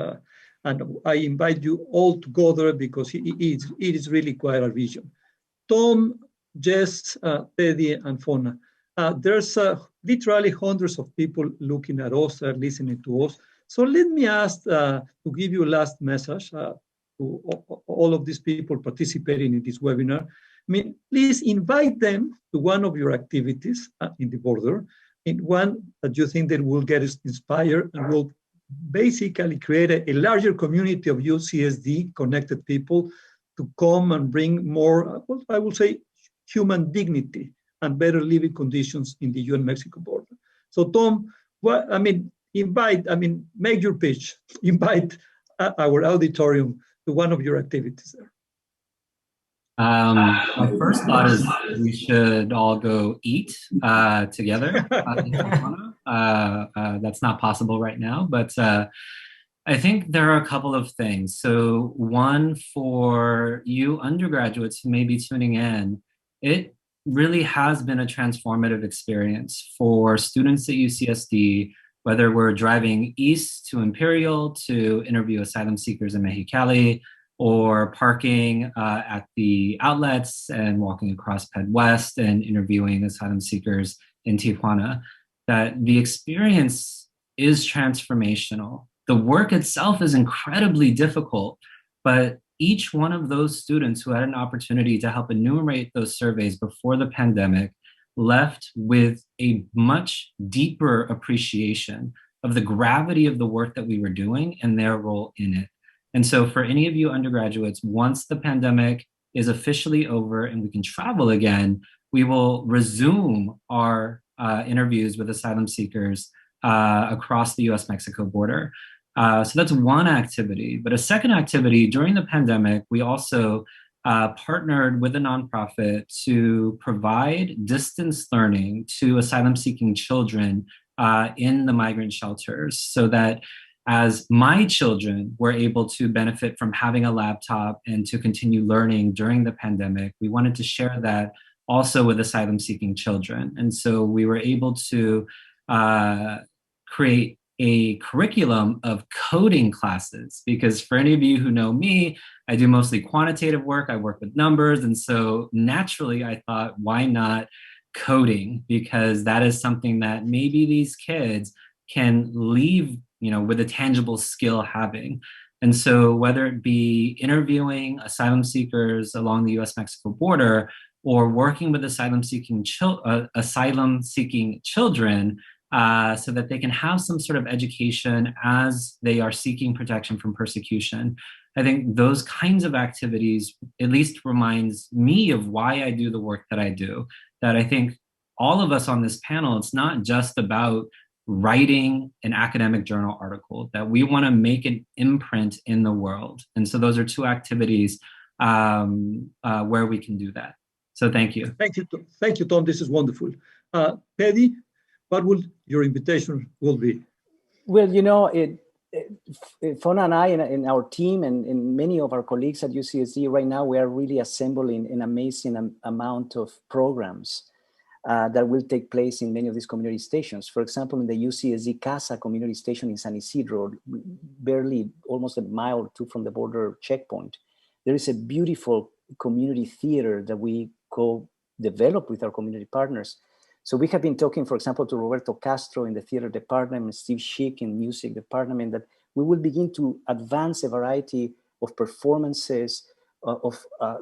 K: and I invite you all to go there because it is really quite a vision. Tom, Jess, Teddy, and Fona, there's literally hundreds of people looking at us, listening to us. So let me ask to give you a last message to all of these people participating in this webinar. I mean, please invite them to one of your activities in the border, in one that you think that will get us inspired and will basically create a larger community of UCSD connected people to come and bring more, I will say, human dignity and better living conditions in the U.S. Mexico border. So Tom, make your pitch, invite our auditorium to one of your activities there.
A: My first thought is we should all go eat together. That's not possible right now, but I think there are a couple of things. So one, for you undergraduates who may be tuning in, it really has been a transformative experience for students at UCSD, whether we're driving east to Imperial to interview asylum seekers in Mexicali, or parking at the outlets and walking across Ped West and interviewing asylum seekers in Tijuana, that the experience is transformational. The work itself is incredibly difficult, but each one of those students who had an opportunity to help enumerate those surveys before the pandemic left with a much deeper appreciation of the gravity of the work that we were doing and their role in it. And so for any of you undergraduates, once the pandemic is officially over and we can travel again, we will resume our interviews with asylum seekers across the U.S. Mexico border. So that's one activity. But a second activity, during the pandemic, we also partnered with a nonprofit to provide distance learning to asylum-seeking children in the migrant shelters, so that as my children were able to benefit from having a laptop and to continue learning during the pandemic, we wanted to share that also with asylum-seeking children. And so we were able to create a curriculum of coding classes, because for any of you who know me, I do mostly quantitative work. I work with numbers. And so naturally, I thought, why not coding? Because that is something that maybe these kids can leave, with a tangible skill having. And so whether it be interviewing asylum seekers along the U.S. Mexico border or working with asylum-seeking children, so that they can have some sort of education as they are seeking protection from persecution. I think those kinds of activities at least reminds me of why I do the work that I do, that I think all of us on this panel, it's not just about writing an academic journal article, that we want to make an imprint in the world. And so those are two activities where we can do that. So thank you.
K: Thank you, Tom. This is wonderful. Paddy, what will your invitation will be?
W: Well, Fona and I and our team and many of our colleagues at UCSD right now, we are really assembling an amazing amount of programs that will take place in many of these community stations. For example, in the UCSD Casa community station in San Isidro, barely almost a mile or two from the border checkpoint, there is a beautiful community theater that we co-develop with our community partners. So we have been talking, for example, to Roberto Castro in the theater department, and Steve Schick in music department, that we will begin to advance a variety of performances.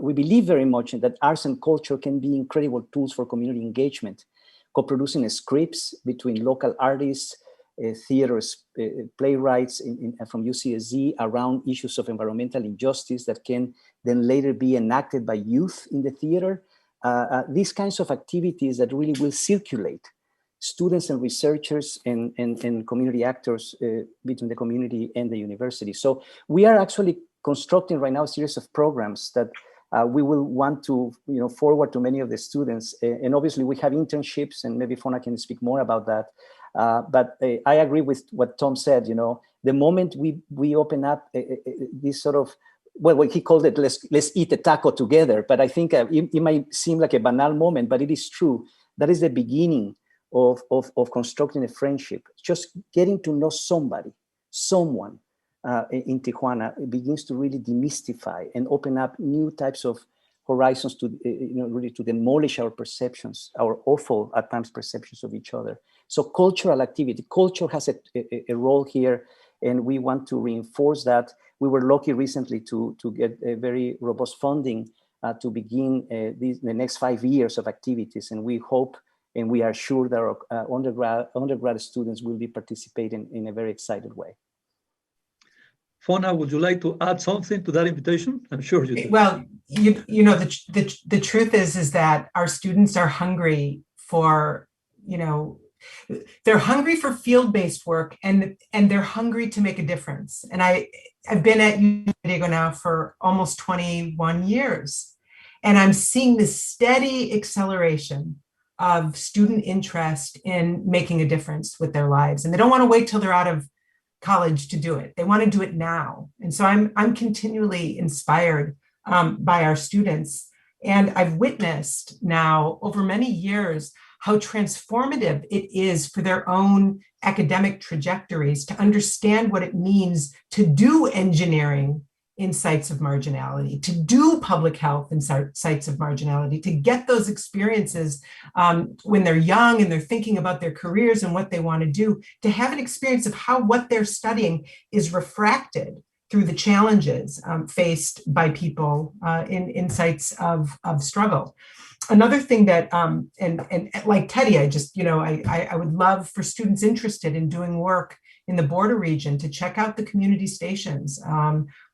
W: We believe very much that arts and culture can be incredible tools for community engagement, co-producing scripts between local artists, theaters, playwrights from UCSD around issues of environmental injustice that can then later be enacted by youth in the theater. These kinds of activities that really will circulate students and researchers and community actors between the community and the university. So we are actually constructing right now a series of programs that we will want to forward to many of the students. And obviously we have internships, and maybe Fona can speak more about that. But I agree with what Tom said. The moment we open up this sort of, well, what he called it, let's eat a taco together. But I think it might seem like a banal moment, but it is true. That is the beginning of constructing a friendship. Just getting to know someone in Tijuana, it begins to really demystify and open up new types of horizons to, really to demolish our perceptions, our awful at times perceptions of each other. So cultural activity, culture has a role here, and we want to reinforce that. We were lucky recently to get a very robust funding to begin the next 5 years of activities, and we hope and we are sure that our undergrad students will be participating in a very excited way.
K: Fona, would you like to add something to that invitation? I'm sure you do.
V: Well, the truth is that our students are hungry for, they're hungry for field-based work, and they're hungry to make a difference. And I've been at U.S Mexico now for almost 21 years, and I'm seeing this steady acceleration of student interest in making a difference with their lives. And they don't want to wait till they're out of college to do it. They want to do it now. And so I'm continually inspired by our students. And I've witnessed now over many years how transformative it is for their own academic trajectories to understand what it means to do engineering in sites of marginality, to do public health in sites of marginality, to get those experiences when they're young and they're thinking about their careers and what they want to do, to have an experience of how what they're studying is refracted through the challenges faced by people in sites of struggle. Another thing that, and like Teddy, I would love for students interested in doing work in the border region to check out the community stations.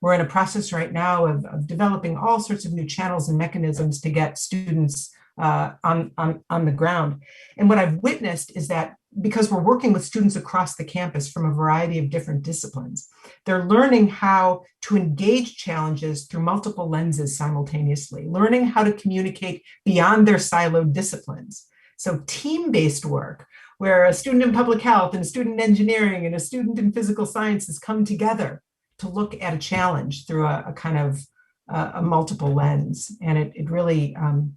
V: We're in a process right now of developing all sorts of new channels and mechanisms to get students on the ground. And what I've witnessed is that because we're working with students across the campus from a variety of different disciplines, they're learning how to engage challenges through multiple lenses simultaneously, learning how to communicate beyond their siloed disciplines. So team-based work, where a student in public health and a student in engineering and a student in physical sciences come together to look at a challenge through a kind of a multiple lens. And it really,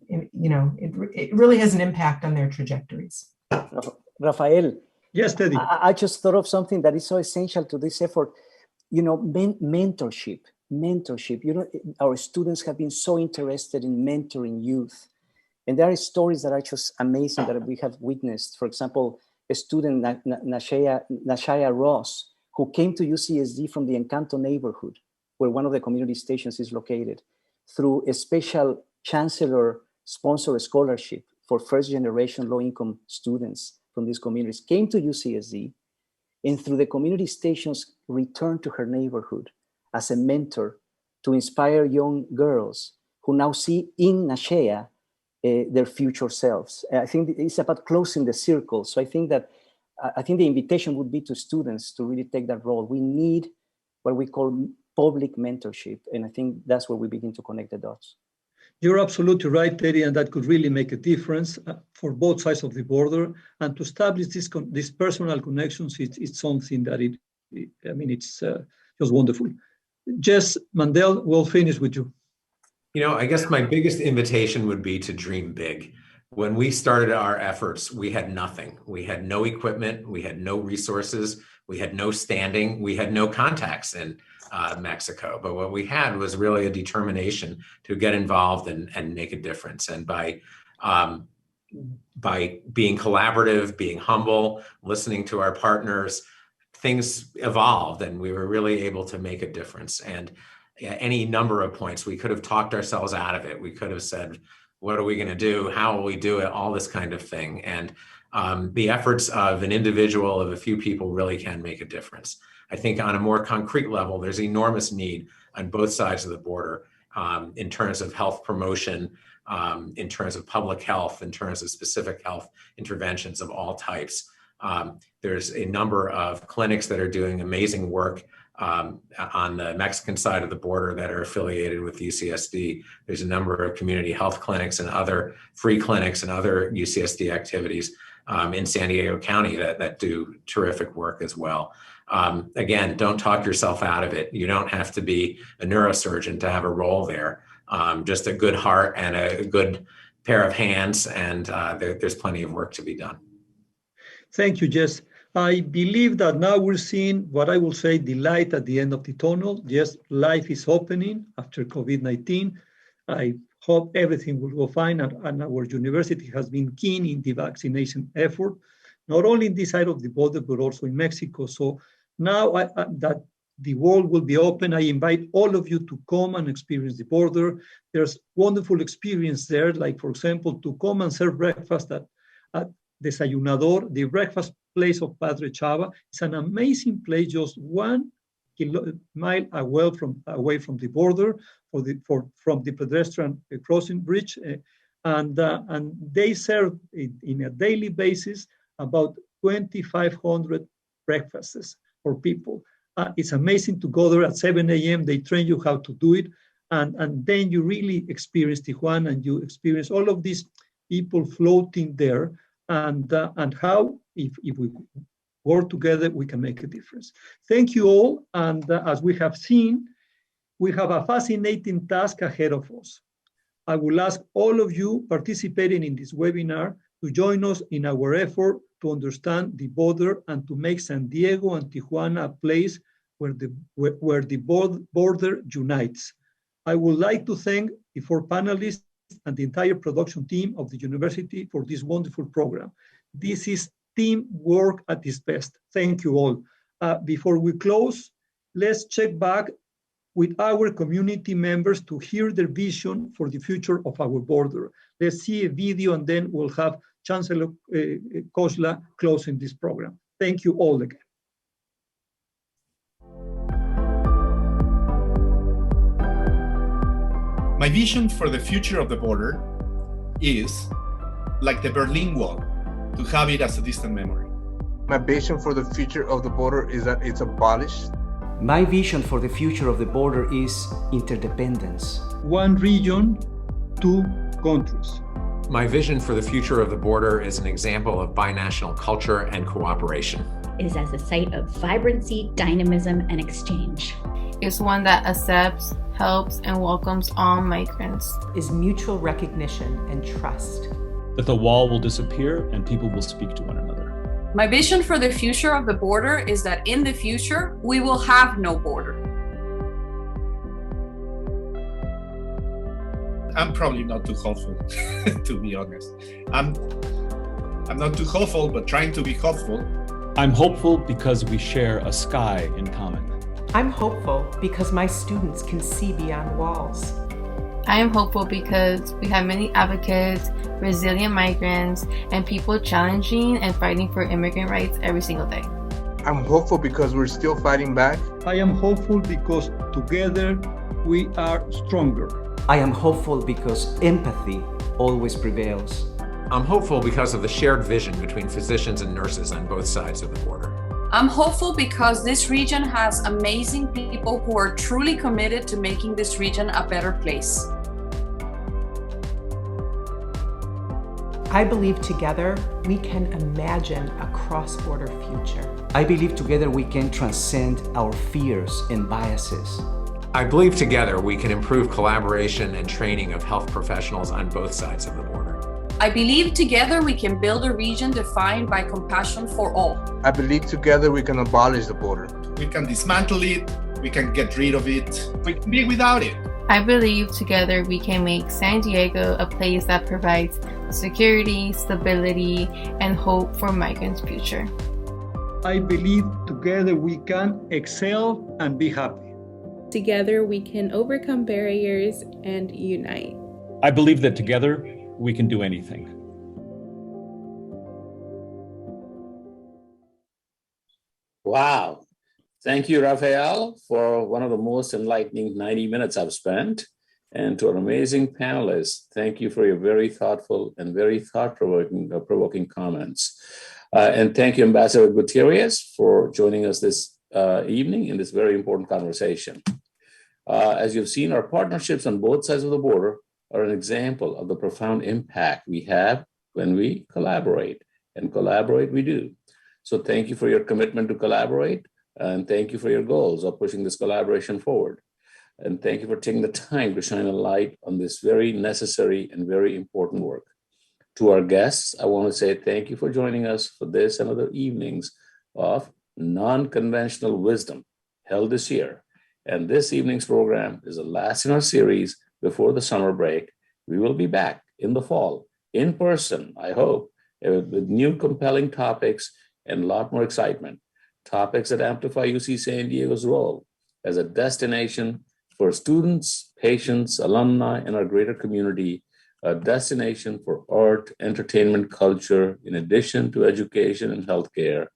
V: it really has an impact on their trajectories.
W: Rafael.
K: Yes, Teddy.
W: I just thought of something that is so essential to this effort. Mentorship. Our students have been so interested in mentoring youth. And there are stories that are just amazing that we have witnessed. For example, a student, Nashaya Ross, who came to UCSD from the Encanto neighborhood, where one of the community stations is located, through a special chancellor-sponsored scholarship for first-generation low-income students from these communities, came to UCSD, and through the community stations returned to her neighborhood as a mentor to inspire young girls who now see in Nashaya their future selves. I think it's about closing the circle. So I think the invitation would be to students to really take that role. We need what we call public mentorship. And I think that's where we begin to connect the dots.
K: You're absolutely right, Teddy, and that could really make a difference for both sides of the border. And to establish these personal connections, it's something that it's just wonderful. Jess Mandel, we'll finish with you.
L: I guess my biggest invitation would be to dream big. When we started our efforts, we had nothing. We had no equipment, we had no resources, we had no standing, we had no contacts in Mexico. But what we had was really a determination to get involved and make a difference. And by being collaborative, being humble, listening to our partners, things evolved and we were really able to make a difference. And any number of points, we could have talked ourselves out of it. We could have said, what are we going to do? How will we do it? All this kind of thing. And the efforts of an individual, of a few people, really can make a difference. I think on a more concrete level, there's enormous need on both sides of the border in terms of health promotion, in terms of public health, in terms of specific health interventions of all types. There's a number of clinics that are doing amazing work on the Mexican side of the border that are affiliated with UCSD. There's a number of community health clinics and other free clinics and other UCSD activities in San Diego County that do terrific work as well. Again, don't talk yourself out of it. You don't have to be a neurosurgeon to have a role there. Just a good heart and a good pair of hands, and there's plenty of work to be done.
K: Thank you, Jess. I believe that now we're seeing what I will say the light at the end of the tunnel. Yes, life is opening after COVID-19. I hope everything will go fine. And our university has been keen in the vaccination effort, not only in this side of the border, but also in Mexico. So now that the world will be open, I invite all of you to come and experience the border. There's wonderful experience there, like, for example, to come and serve breakfast at Desayunador, the breakfast place of Padre Chava. It's an amazing place, just 1 mile away from the border, from the pedestrian crossing bridge. And they serve in a daily basis about 2,500 breakfasts for people. It's amazing to go there at 7 a.m. They train you how to do it. And then you really experience Tijuana, and you experience all of these people floating there, and how, if we work together, we can make a difference. Thank you all. And as we have seen, we have a fascinating task ahead of us. I will ask all of you participating in this webinar to join us in our effort to understand the border and to make San Diego and Tijuana a place where the border unites. I would like to thank the 4 panelists and the entire production team of the university for this wonderful program. This is teamwork at its best. Thank you all. Before we close, let's check back with our community members to hear their vision for the future of our border. Let's see a video, and then we'll have Chancellor Kozla closing this program. Thank you all again.
M: My vision for the future of the border is, like the Berlin Wall, to have it as a distant memory.
P: My vision for the future of the border is that it's abolished.
N: My vision for the future of the border is interdependence.
K: 1 region, 2 countries.
L: My vision for the future of the border is an example of binational culture and cooperation.
Q: Is as a site of vibrancy, dynamism, and exchange.
R: Is one that accepts, helps, and welcomes all migrants.
B: Is mutual recognition and trust.
S: That the wall will disappear and people will speak to one another.
O: My vision for the future of the border is that in the future, we will have no border.
M: I'm probably not too hopeful, to be honest. I'm not too hopeful, but trying to be hopeful.
S: I'm hopeful because we share a sky in common.
B: I'm hopeful because my students can see beyond walls.
R: I am hopeful because we have many advocates, resilient migrants, and people challenging and fighting for immigrant rights every single day.
P: I'm hopeful because we're still fighting back.
K: I am hopeful because together we are stronger.
N: I am hopeful because empathy always prevails.
L: I'm hopeful because of the shared vision between physicians and nurses on both sides of the border.
O: I'm hopeful because this region has amazing people who are truly committed to making this region a better place.
B: I believe together we can imagine a cross-border future.
N: I believe together we can transcend our fears and biases.
L: I believe together we can improve collaboration and training of health professionals on both sides of the border.
O: I believe together we can build a region defined by compassion for all.
P: I believe together we can abolish the border.
M: We can dismantle it, we can get rid of it, we can be without it.
R: I believe together we can make San Diego a place that provides security, stability, and hope for migrants' future.
K: I believe together we can excel and be happy.
C: Together we can overcome barriers and unite.
S: I believe that together we can do anything.
I: Wow. Thank you, Rafael, for one of the most enlightening 90 minutes I've spent. And to our amazing panelists, thank you for your very thoughtful and very thought-provoking comments. And thank you, Ambassador Gutierrez, for joining us this evening in this very important conversation. As you've seen, our partnerships on both sides of the border are an example of the profound impact we have when we collaborate, and collaborate we do. So thank you for your commitment to collaborate, and thank you for your goals of pushing this collaboration forward. And thank you for taking the time to shine a light on this very necessary and very important work. To our guests, I want to say thank you for joining us for this and other evenings of Non-Conventional Wisdom held this year. And this evening's program is the last in our series before the summer break, We will be back in the fall, in person, I hope, with new compelling topics and a lot more excitement. Topics that amplify UC San Diego's role as a destination for students, patients, alumni, and our greater community, a destination for art, entertainment, culture, in addition to education and healthcare,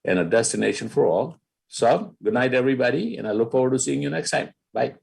I: and a destination for all. So, good night, everybody, and I look forward to seeing you next time. Bye.